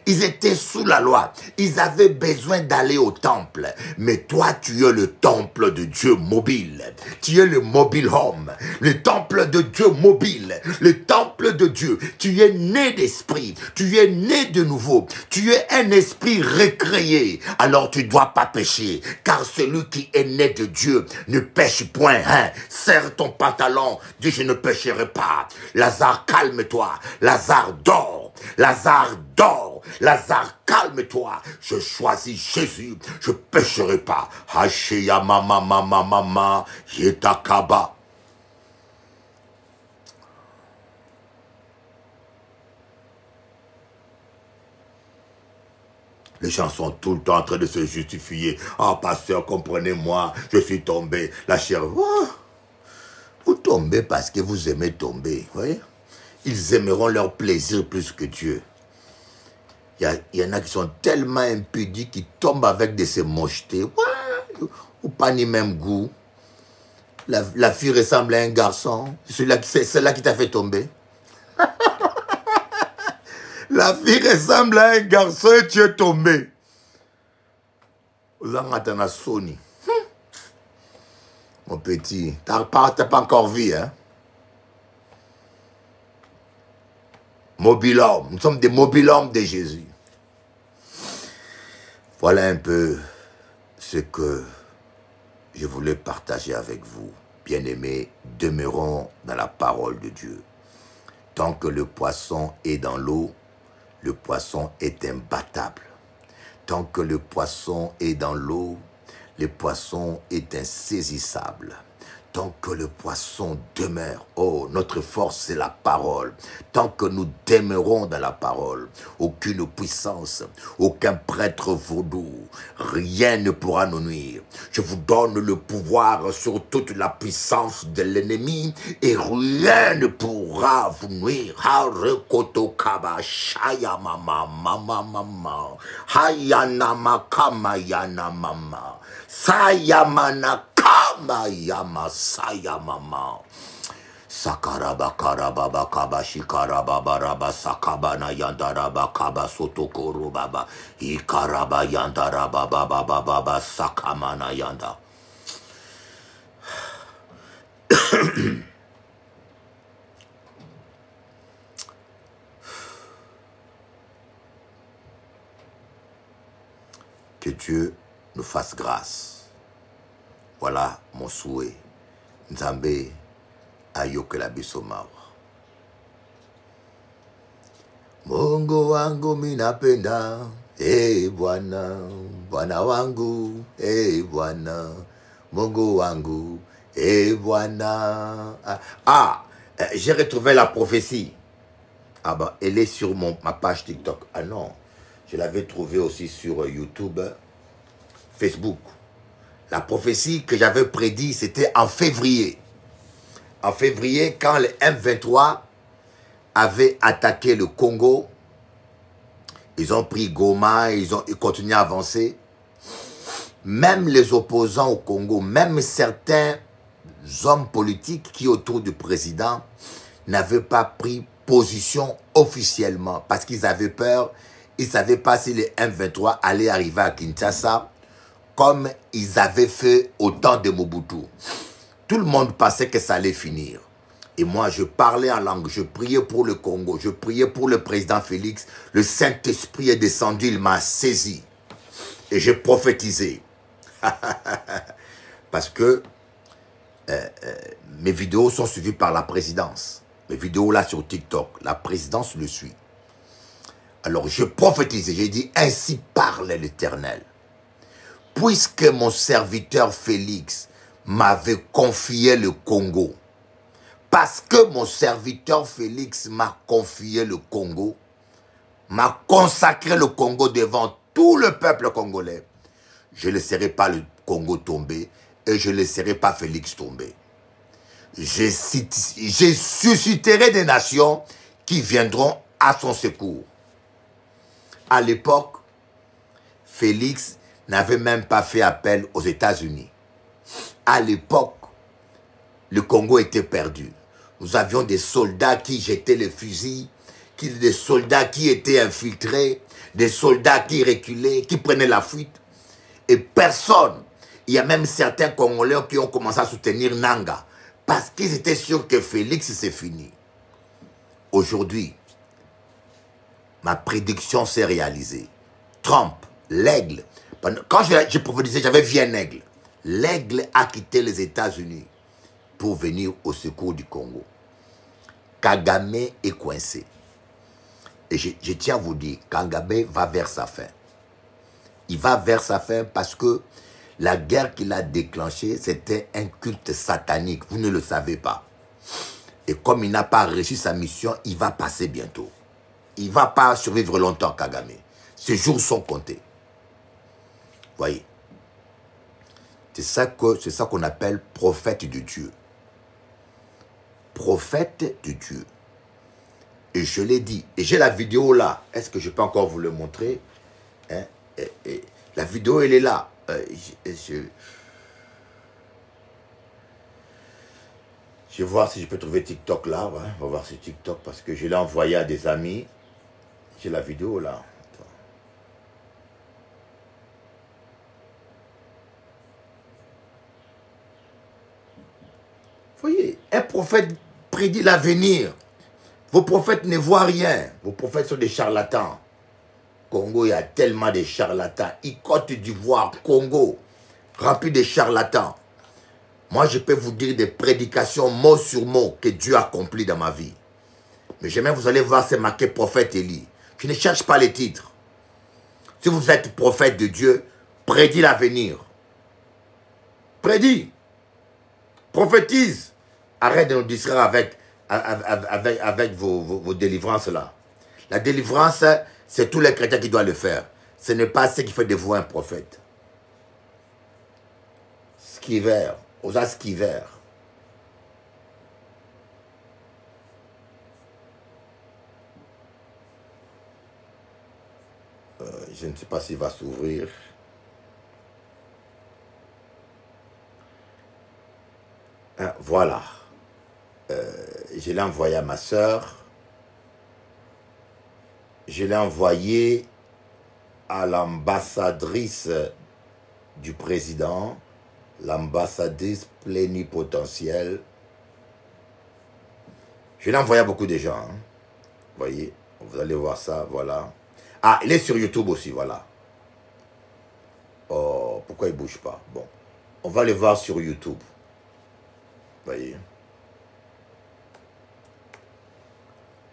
Ils étaient sous la loi. Ils avaient besoin d'aller au temple. Mais toi, tu es le temple de Dieu mobile. Tu es le mobile home. Le temple de Dieu mobile. Le temple de Dieu. Tu es né d'esprit, tu es né de nouveau, tu es un esprit recréé, alors tu ne dois pas pécher, car celui qui est né de Dieu ne pêche point. Hein? Serre ton pantalon, dis je ne pécherai pas. Lazare, calme-toi, Lazare dort, Lazare dort, Lazare calme-toi, je choisis Jésus, je pécherai pas. Hachéya mama mama mama, yetakaba. Les gens sont tout le temps en train de se justifier. Ah, pasteur, comprenez-moi, je suis tombé. La chair, oh, vous tombez parce que vous aimez tomber. Voyez? Ils aimeront leur plaisir plus que Dieu. Il y en a qui sont tellement impudiques qui tombent avec de ces mochetés. Ouais, ou pas ni même goût. La fille ressemble à un garçon. C'est celle-là qui t'a fait tomber. La fille ressemble à un garçon et tu es tombé. Vous en avez un Sony. Mon petit, t'as pas encore vu, hein? Mobile homme. Nous sommes des mobile hommes de Jésus. Voilà un peu ce que je voulais partager avec vous. Bien-aimés, demeurons dans la parole de Dieu. Tant que le poisson est dans l'eau, le poisson est imbattable. Tant que le poisson est dans l'eau, le poisson est insaisissable. Tant que le poisson demeure, oh, notre force c'est la parole. Tant que nous demeurons dans la parole, aucune puissance, aucun prêtre vaudou, rien ne pourra nous nuire. Je vous donne le pouvoir sur toute la puissance de l'ennemi et rien ne pourra vous nuire. Harekoto kaba shaya mama mama mama hayana makama yana mama sayamana kama yama sayamama sakaraba karaba bakaba shikaraba baraba sakabana yandaraba kaba sotokoro baba ikaraba yandaraba baba baba sakamana yanda. Que Dieu nous fasse grâce. Voilà mon souhait. Nzambe ayokela biso mawa. Mungu wangu minapenda, Bwana, Bwana wangu, Bwana, Mungu wangu, Bwana. J'ai retrouvé la prophétie. Ah bah, elle est sur ma page TikTok. Ah non, je l'avais trouvée aussi sur YouTube, Facebook. La prophétie que j'avais prédit, c'était en février. En février, quand le M23 avait attaqué le Congo, ils ont pris Goma, ils continuent à avancer. même les opposants au Congo, même certains hommes politiques qui autour du président n'avaient pas pris position officiellement parce qu'ils avaient peur. Ils ne savaient pas si les M23 allaient arriver à Kinshasa comme ils avaient fait au temps de Mobutu. Tout le monde pensait que ça allait finir. Et moi, je parlais en langue, je priais pour le Congo, je priais pour le président Félix. Le Saint-Esprit est descendu, il m'a saisi. Et j'ai prophétisé. Parce que mes vidéos sont suivies par la présidence. Mes vidéos là sur TikTok, la présidence le suit. Alors je prophétisais, j'ai dit, ainsi parle l'Éternel. Puisque mon serviteur Félix m'avait confié le Congo, parce que mon serviteur Félix m'a confié le Congo, m'a consacré le Congo devant tout le peuple congolais, je ne laisserai pas le Congo tomber et je ne laisserai pas Félix tomber. Je susciterai des nations qui viendront à son secours. À l'époque, Félix n'avait même pas fait appel aux États-Unis. À l'époque, le Congo était perdu. Nous avions des soldats qui jetaient les fusils, des soldats qui étaient infiltrés, des soldats qui reculaient, qui prenaient la fuite. Et personne, il y a même certains Congolais qui ont commencé à soutenir Nanga, parce qu'ils étaient sûrs que Félix, c'est fini. Aujourd'hui, ma prédiction s'est réalisée. Trump, l'aigle, quand j'ai prophétisé, j'avais vu un aigle. L'aigle a quitté les États-Unis pour venir au secours du Congo. Kagame est coincé. Et je tiens à vous dire, Kagame va vers sa fin. Il va vers sa fin parce que la guerre qu'il a déclenchée, c'était un culte satanique. Vous ne le savez pas. Et comme il n'a pas réussi sa mission, il va passer bientôt. Il ne va pas survivre longtemps, Kagame. Ses jours sont comptés. Voyez. C'est ça qu'on appelle prophète de Dieu. Prophète de Dieu. Et je l'ai dit. Et j'ai la vidéo là. Est-ce que je peux encore vous le montrer? Hein? La vidéo, elle est là. Je vais voir si je peux trouver TikTok là. Ouais. On va voir sur TikTok parce que je l'ai envoyé à des amis. J'ai la vidéo là. Voyez, un prophète prédit l'avenir. Vos prophètes ne voient rien. Vos prophètes sont des charlatans. Congo, il y a tellement de charlatans. Côte d'Ivoire, Congo, rempli de charlatans. Moi, je peux vous dire des prédications mot sur mot que Dieu a accompli dans ma vie. Mais jamais vous allez voir, c'est marqué prophète Élie. Je ne cherche pas les titres. Si vous êtes prophète de Dieu, prédis l'avenir. Prédis. Prophétise. Arrête de nous distraire avec vos délivrances là. La délivrance, c'est tous les chrétiens qui doivent le faire. Ce n'est pas ce qui fait de vous un prophète. Skiver, Osa Skiver. Je ne sais pas s'il va s'ouvrir. Voilà. Je l'ai envoyé à ma soeur. Je l'ai envoyé à l'ambassadrice du président, l'ambassadrice plénipotentielle. Je l'ai envoyé à beaucoup de gens. Hein. Vous voyez, vous allez voir ça, voilà. Ah, il est sur YouTube aussi, voilà. Oh, pourquoi il ne bouge pas? Bon, on va le voir sur YouTube. Vous voyez.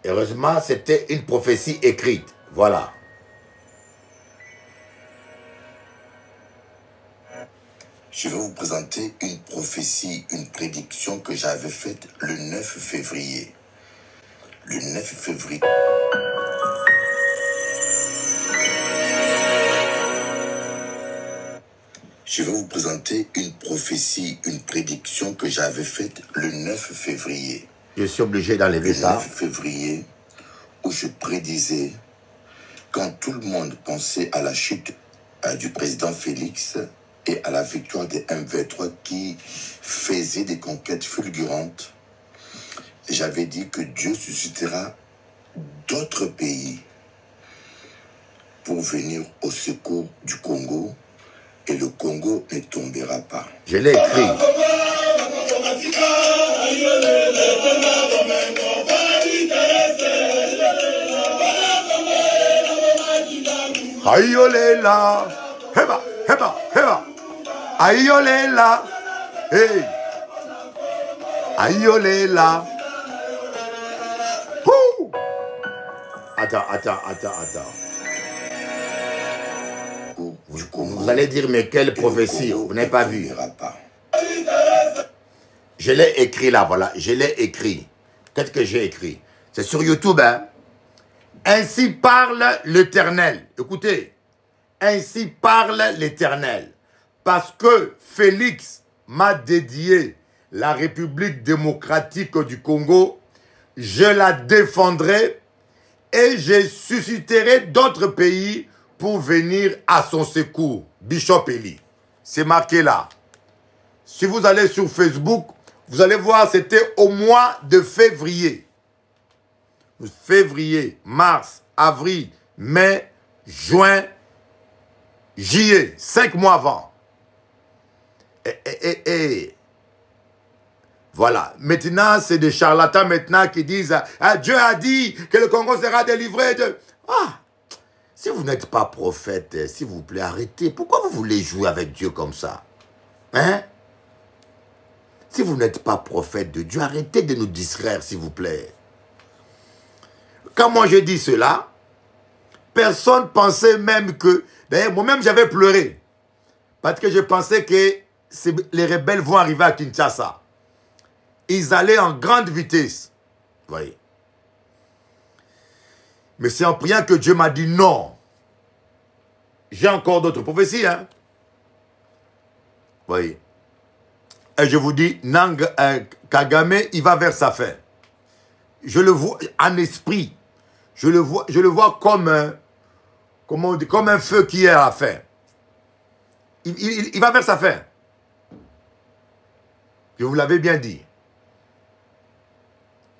Heureusement, c'était une prophétie écrite. Voilà. Je vais vous présenter une prophétie, une prédiction que j'avais faite le 9 février. Le 9 février. Je vais vous présenter une prophétie, une prédiction que j'avais faite le 9 février. Je suis obligé d'enlever ça. Le 9 février, où je prédisais, quand tout le monde pensait à la chute du président Félix, et à la victoire des M23 qui faisaient des conquêtes fulgurantes, j'avais dit que Dieu suscitera d'autres pays pour venir au secours du Congo et le Congo ne tombera pas. Je l'ai écrit. Aïoléla, heba, heba, heba. Aïoléla, hey. Aïoléla. Ouh. Attends. Vous allez dire, mais quelle prophétie? Vous n'avez pas vu. Je l'ai écrit là, voilà. Je l'ai écrit. Qu'est-ce que j'ai écrit? C'est sur YouTube, hein. Ainsi parle l'Éternel. Écoutez. Ainsi parle l'Éternel. Parce que Félix m'a dédié la République démocratique du Congo, je la défendrai et je susciterai d'autres pays pour venir à son secours. Bishop Eli. C'est marqué là. Si vous allez sur Facebook, vous allez voir, c'était au mois de février. Février, mars, avril, mai, juin, juillet, 5 mois avant. Voilà. Maintenant, c'est des charlatans maintenant qui disent « Dieu a dit que le Congo sera délivré de... » Ah, si vous n'êtes pas prophète, s'il vous plaît, arrêtez. Pourquoi vous voulez jouer avec Dieu comme ça? Hein? Si vous n'êtes pas prophète de Dieu, arrêtez de nous distraire, s'il vous plaît. Quand moi je dis cela, personne pensait même que... D'ailleurs, moi-même, j'avais pleuré. Parce que je pensais que les rebelles vont arriver à Kinshasa. Ils allaient en grande vitesse. Vous voyez. Mais c'est en priant que Dieu m'a dit non. J'ai encore d'autres prophéties. Hein? Vous voyez. Et je vous dis, Kagame, il va vers sa fin. Je le vois en esprit. Je le vois comme un feu qui est à la fin. Il va vers sa fin. Je vous l'avais bien dit.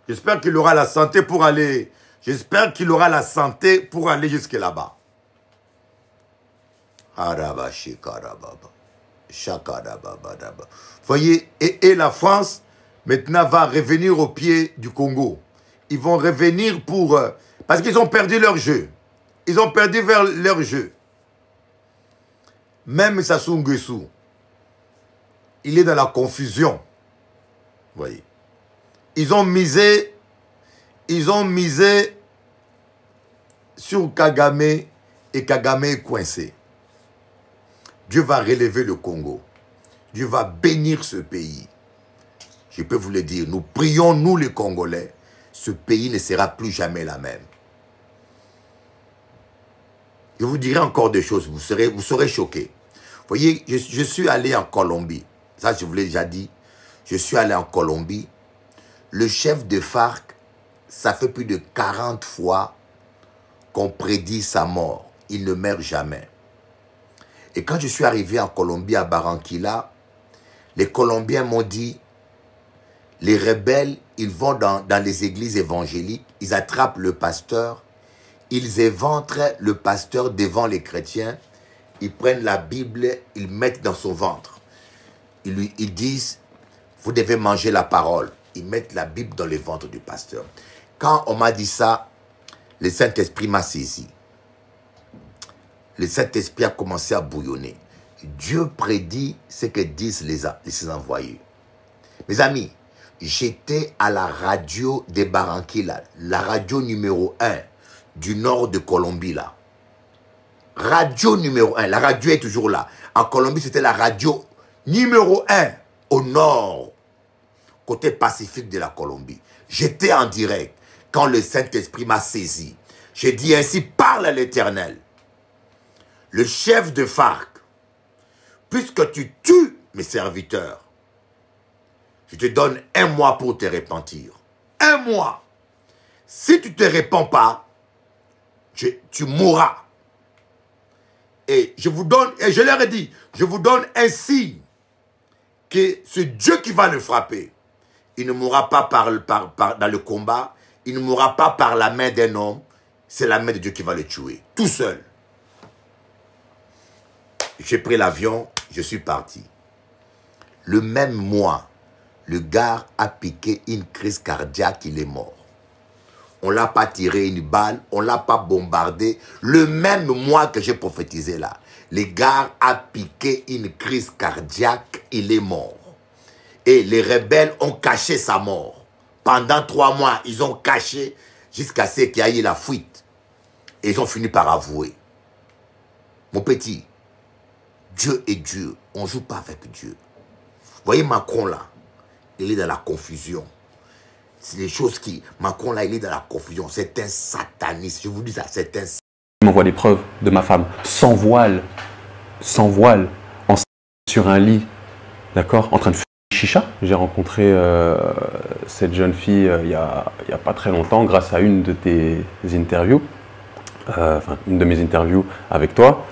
J'espère qu'il aura la santé pour aller. J'espère qu'il aura la santé pour aller jusque là-bas. Voyez, et la France, maintenant, va revenir au pied du Congo. Ils vont revenir pour... parce qu'ils ont perdu leur jeu. Ils ont perdu leur jeu. Même Sassou Nguesso, il est dans la confusion. Voyez. Ils ont misé sur Kagame et Kagame est coincé. Dieu va relever le Congo. Dieu va bénir ce pays. Je peux vous le dire, nous prions, nous les Congolais, ce pays ne sera plus jamais la même. Je vous dirai encore des choses, vous serez choqués. Vous voyez, je suis allé en Colombie. Ça, je vous l'ai déjà dit. Je suis allé en Colombie. Le chef de FARC, ça fait plus de 40 fois qu'on prédit sa mort. Il ne meurt jamais. Et quand je suis arrivé en Colombie, à Barranquilla, les Colombiens m'ont dit, les rebelles, ils vont dans les églises évangéliques, ils attrapent le pasteur, ils éventrent le pasteur devant les chrétiens, ils prennent la Bible, ils mettent dans son ventre. Ils disent, vous devez manger la parole. Ils mettent la Bible dans le ventre du pasteur. Quand on m'a dit ça, le Saint-Esprit m'a saisi. Le Saint-Esprit a commencé à bouillonner. Dieu prédit ce que disent ses envoyés. Mes amis, j'étais à la radio de Barranquilla, la radio numéro 1 du nord de Colombie là. Radio numéro 1, la radio est toujours là. En Colombie, c'était la radio numéro 1 au nord, côté pacifique de la Colombie. J'étais en direct quand le Saint-Esprit m'a saisi. J'ai dit ainsi, parle à l'Éternel. Le chef de FARC, puisque tu tues mes serviteurs, je te donne 1 mois pour te repentir. 1 mois. Si tu ne te répands pas, tu mourras. Et je vous donne, et je leur ai dit, je vous donne un signe que c'est Dieu qui va le frapper. Il ne mourra pas dans le combat, il ne mourra pas par la main d'un homme, c'est la main de Dieu qui va le tuer, tout seul. J'ai pris l'avion, je suis parti. Le même mois, le gars a piqué une crise cardiaque, il est mort. On ne l'a pas tiré une balle, on ne l'a pas bombardé. Le même mois que j'ai prophétisé là, le gars a piqué une crise cardiaque, il est mort. Et les rebelles ont caché sa mort. Pendant 3 mois, ils ont caché jusqu'à ce qu'il y ait la fuite. Et ils ont fini par avouer. Mon petit, Dieu est Dieu. On ne joue pas avec Dieu. Vous voyez Macron là, il est dans la confusion. C'est des choses qui... Macron là, il est dans la confusion. C'est un sataniste. Je vous dis ça, c'est un sataniste. Il m'envoie les preuves de ma femme, sans voile, sur un lit, d'accord, en train de fumer chicha. J'ai rencontré cette jeune fille il y a pas très longtemps, grâce à une de tes interviews, enfin une de mes interviews avec toi.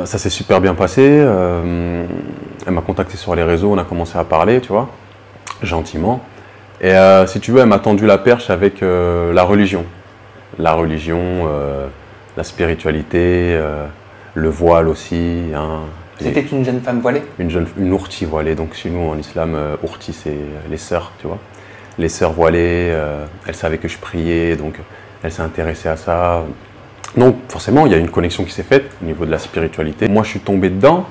Ça s'est super bien passé. Elle m'a contacté sur les réseaux, on a commencé à parler, tu vois, gentiment. Et si tu veux, elle m'a tendu la perche avec la religion. La spiritualité, le voile aussi. Hein, c'était une jeune femme voilée? Une ourti voilée. Donc chez nous, en islam, ourti, c'est les sœurs, tu vois. Les sœurs voilées, elle savait que je priais, donc elle s'est intéressée à ça. Donc forcément, il y a une connexion qui s'est faite au niveau de la spiritualité. Moi, je suis tombé dedans,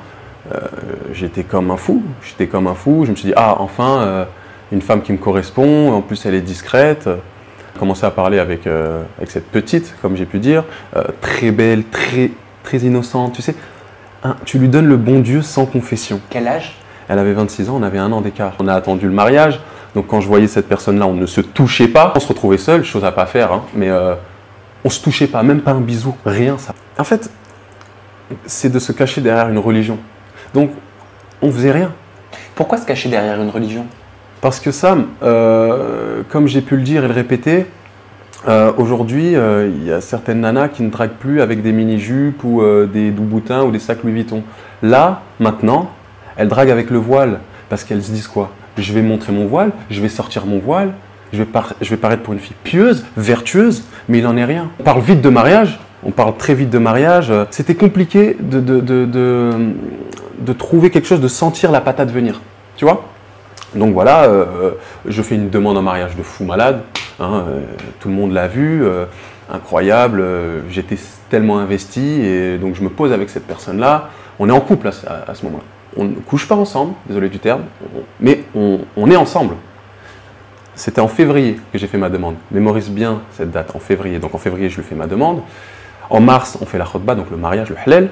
j'étais comme un fou. Je me suis dit, ah, enfin, une femme qui me correspond, en plus elle est discrète. J'ai commencé à parler avec cette petite, comme j'ai pu dire, très belle, très innocente, tu sais. Hein, tu lui donnes le bon Dieu sans confession. Quel âge? Elle avait 26 ans, on avait 1 an d'écart. On a attendu le mariage, donc quand je voyais cette personne-là, on ne se touchait pas. On se retrouvait seul, chose à pas faire, hein, mais on se touchait pas, même pas un bisou, rien ça. En fait, c'est de se cacher derrière une religion. Donc, on faisait rien. Pourquoi se cacher derrière une religion? Parce que Sam, comme j'ai pu le dire et le répéter, aujourd'hui, il y a certaines nanas qui ne draguent plus avec des mini-jupes ou des douboutins ou des sacs Louis Vuitton. Là, maintenant, elles draguent avec le voile parce qu'elles se disent quoi? Je vais montrer mon voile, je vais sortir mon voile, je vais paraître pour une fille pieuse, vertueuse, mais il n'en est rien. On parle vite de mariage, on parle très vite de mariage. C'était compliqué de trouver quelque chose, de sentir la patate venir, tu vois? Donc voilà, je fais une demande en mariage de fou malade, hein, tout le monde l'a vu, incroyable, j'étais tellement investi et donc je me pose avec cette personne-là, on est en couple à ce moment-là. On ne couche pas ensemble, désolé du terme, mais on est ensemble. C'était en février que j'ai fait ma demande, mémorise bien cette date, en février. Donc en février, je lui fais ma demande. En mars, on fait la khotba, donc le mariage, le halal,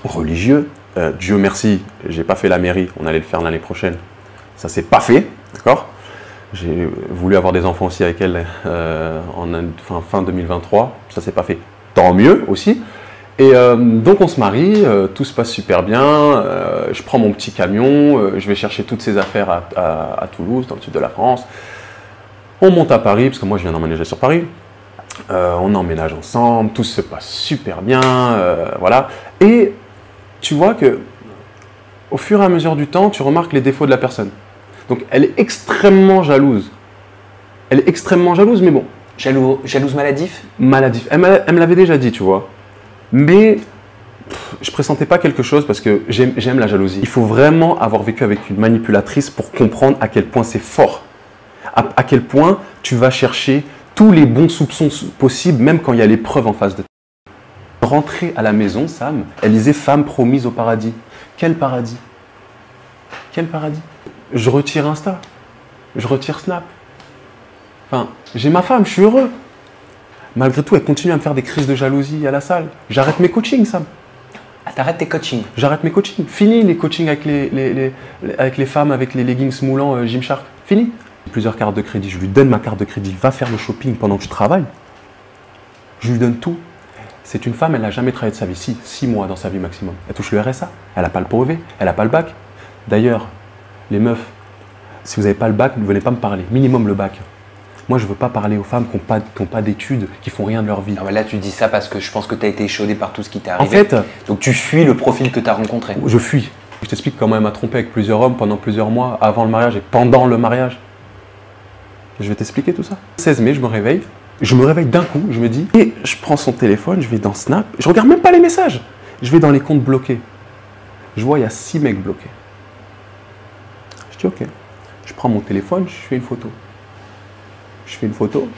religieux. Dieu merci, j'ai pas fait la mairie, on allait le faire l'année prochaine. Ça s'est pas fait, d'accord? J'ai voulu avoir des enfants aussi avec elle fin 2023, ça s'est pas fait. Tant mieux aussi. Et donc on se marie, tout se passe super bien, je prends mon petit camion, je vais chercher toutes ces affaires à Toulouse, dans le sud de la France. On monte à Paris, parce que moi je viens d'emménager sur Paris. On emménage ensemble, tout se passe super bien, voilà. Et tu vois que au fur et à mesure du temps, tu remarques les défauts de la personne. Donc elle est extrêmement jalouse. Elle est extrêmement jalouse, mais bon. Jalouse maladif? Maladif. Elle me l'avait déjà dit, tu vois. Mais je pressentais pas quelque chose parce que j'aime la jalousie. Il faut vraiment avoir vécu avec une manipulatrice pour comprendre à quel point c'est fort. À quel point tu vas chercher tous les bons soupçons possibles, même quand il y a les preuves en face de toi. Rentrer à la maison, Sam, elle disait « femme promise au paradis ». Quel paradis? Quel paradis? Je retire Insta, je retire Snap. Enfin, j'ai ma femme, je suis heureux. Malgré tout, elle continue à me faire des crises de jalousie à la salle. J'arrête mes coachings, Sam. Ah, t'arrêtes tes coachings? J'arrête mes coachings. Fini les coachings avec les femmes, avec les leggings moulants Gymshark. Fini. Plusieurs cartes de crédit. Je lui donne ma carte de crédit. Va faire le shopping pendant que je travaille. Je lui donne tout. C'est une femme, elle n'a jamais travaillé de sa vie. 6 mois dans sa vie maximum. Elle touche le RSA. Elle n'a pas le brevet. Elle n'a pas le bac. D'ailleurs, les meufs, si vous n'avez pas le bac, ne venez pas me parler. Minimum le bac. Moi, je veux pas parler aux femmes qui n'ont pas d'études, qui font rien de leur vie. Non, mais là, tu dis ça parce que je pense que tu as été échaudé par tout ce qui t'est En arrivé. fait, Donc tu fuis le profil que tu as rencontré. je fuis. Je t'explique comment elle m'a trompé avec plusieurs hommes pendant plusieurs mois, avant le mariage et pendant le mariage. Je vais t'expliquer tout ça. 16 mai, je me réveille. Je me réveille d'un coup, je me dis, et je prends son téléphone, je vais dans Snap, je regarde même pas les messages. Je vais dans les comptes bloqués. Je vois, il y a 6 mecs bloqués. Je dis, ok. Je prends mon téléphone, je fais une photo. Je fais une photo.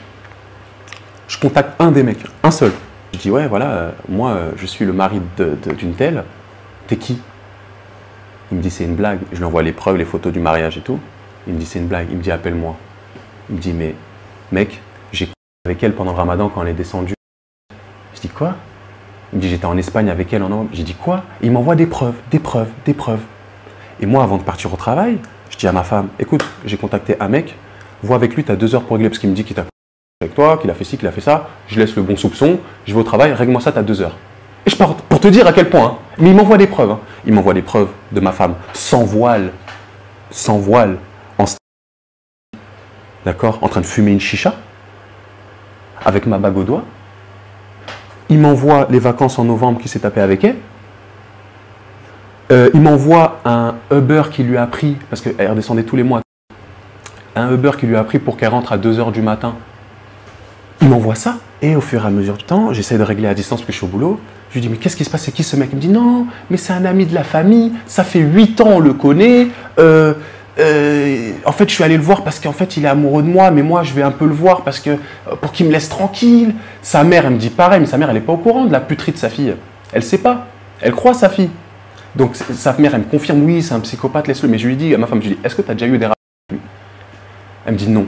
Je contacte un des mecs, un seul. Je dis, ouais, voilà, moi, je suis le mari d'une telle. T'es qui? Il me dit, c'est une blague. Je lui envoie les preuves, les photos du mariage et tout. Il me dit, c'est une blague. Il me dit, appelle-moi. Il me dit, mais mec, j'ai avec elle pendant le ramadan quand elle est descendue. Je dis, quoi? Il me dit, j'étais en Espagne avec elle en novembre. J'ai dit, quoi? Il m'envoie des preuves, des preuves, des preuves. Et moi, avant de partir au travail, je dis à ma femme, écoute, j'ai contacté un mec, vois avec lui, tu as 2 heures pour régler, parce qu'il me dit qu'il t'a avec toi, qu'il a fait ci, qu'il a fait ça. Je laisse le bon soupçon, je vais au travail, règle-moi ça, tu as 2 heures. Et je pars pour te dire à quel point. Hein. Mais il m'envoie des preuves. Hein. Il m'envoie des preuves de ma femme, sans voile, en d'accord, en train de fumer une chicha, avec ma bague au doigt. Il m'envoie les vacances en novembre qu'il s'est tapé avec elle. Il m'envoie un Uber qui lui a pris, parce qu'elle redescendait tous les mois, un Uber qui lui a pris pour qu'elle rentre à 2 h du matin. Il m'envoie ça, et au fur et à mesure du temps, j'essaie de régler à distance parce que je suis au boulot. Je lui dis, mais qu'est-ce qui se passe? C'est qui ce mec? Il me dit, non, mais c'est un ami de la famille, ça fait 8 ans, on le connaît. En fait, je suis allé le voir parce qu'en fait, il est amoureux de moi, mais moi, je vais un peu le voir parce que pour qu'il me laisse tranquille. Sa mère, elle me dit pareil, mais sa mère, elle n'est pas au courant de la puterie de sa fille. Elle ne sait pas. Elle croit sa fille. Donc, sa mère, elle me confirme, oui, c'est un psychopathe, laisse-le. Mais je lui dis à ma femme, je lui dis, est-ce que tu as déjà eu des rapports avec lui? Elle me dit non.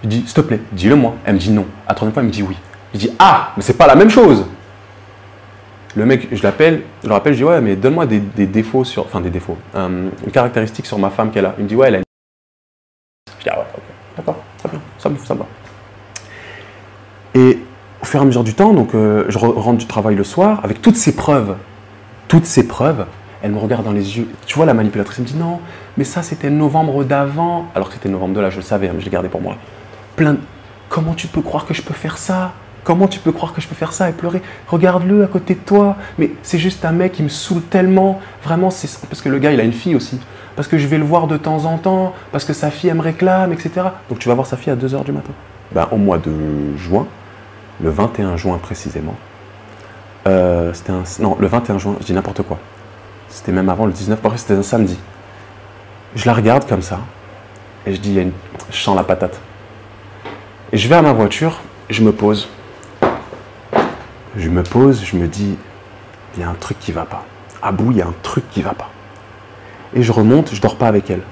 Je lui dis, s'il te plaît, dis-le-moi. Elle me dit non. À la troisième fois, elle me dit oui. Je dis, ah, mais c'est pas la même chose. Le mec, je le rappelle, je dis, ouais, mais donne-moi des défauts sur. Enfin, des défauts. Une caractéristique sur ma femme qu'elle a. Il me dit, ouais, elle a. Je dis, ah ouais, ok, d'accord, très bien, ça me va. Et au fur et à mesure du temps, donc, je rentre du travail le soir, avec toutes ces preuves, elle me regarde dans les yeux. Tu vois, la manipulatrice, elle me dit, non, mais ça, c'était novembre d'avant. Alors que c'était novembre de là, je le savais, hein, mais je l'ai gardé pour moi. Comment tu peux croire que je peux faire ça? Comment tu peux croire que je peux faire ça et pleurer? Regarde-le à côté de toi. Mais c'est juste un mec qui me saoule tellement. Vraiment, c'est parce que le gars, il a une fille aussi. Parce que je vais le voir de temps en temps. Parce que sa fille, elle me réclame, etc. Donc tu vas voir sa fille à 2 h du matin. Ben, au mois de juin, le 21 juin précisément, non, le 21 juin, je dis n'importe quoi. C'était même avant le 19, parce que c'était un samedi. Je la regarde comme ça. Et je dis, je sens la patate. Et je vais à ma voiture, je me pose. Je me dis, il y a un truc qui va pas. À bout, il y a un truc qui va pas. Et je remonte, je dors pas avec elle.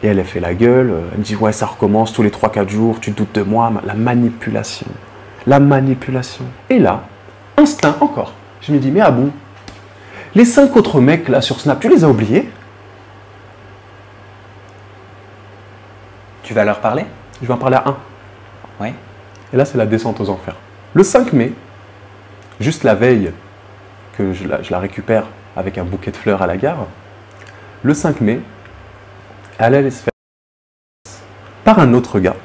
Et elle fait la gueule, elle me dit, ouais, ça recommence tous les 3-4 jours, tu te doutes de moi, la manipulation. La manipulation. Et là, instinct encore. Je me dis, mais à bout, les 5 autres mecs là sur Snap, tu les as oubliés? Tu vas leur parler? Je vais en parler à un. Oui. Et là, c'est la descente aux enfers. Le 5 mai, juste la veille que je la récupère avec un bouquet de fleurs à la gare, le 5 mai, elle allait se faire par un autre gars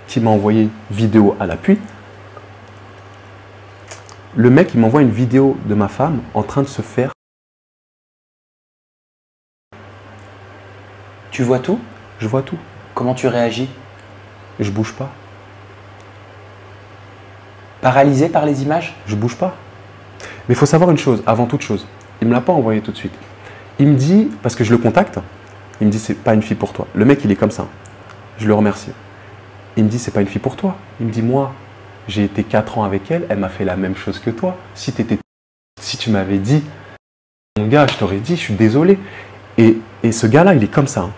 qui m'a envoyé vidéo à l'appui. Le mec, il m'envoie une vidéo de ma femme en train de se faire. Tu vois tout? Je vois tout. Comment tu réagis? Je bouge pas. Paralysé par les images? Je bouge pas. Mais il faut savoir une chose, avant toute chose. Il ne me l'a pas envoyé tout de suite. Il me dit, parce que je le contacte, il me dit, c'est pas une fille pour toi. Le mec, il est comme ça. Je le remercie. Il me dit, c'est pas une fille pour toi. Il me dit, moi, j'ai été 4 ans avec elle, elle m'a fait la même chose que toi. Si tu m'avais dit, mon gars, je t'aurais dit, je suis désolé. Et ce gars-là, il est comme ça. Hein.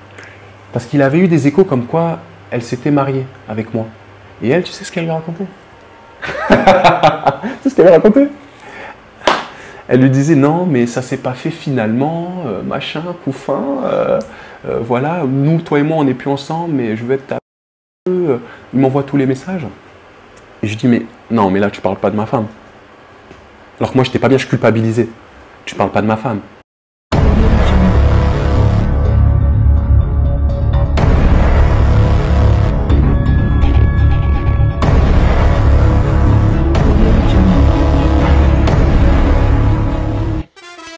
Parce qu'il avait eu des échos comme quoi elle s'était mariée avec moi. Et elle, tu sais ce qu'elle lui a raconté? Tu sais ce qu'elle lui a raconté? Elle lui disait, non, mais ça s'est pas fait finalement, machin, couffin, voilà, nous, toi et moi, on n'est plus ensemble, mais je veux être ta... Il m'envoie tous les messages. Et je dis, mais non, mais là, tu parles pas de ma femme. Alors que moi, j'étais pas bien, je culpabilisais. Tu parles pas de ma femme.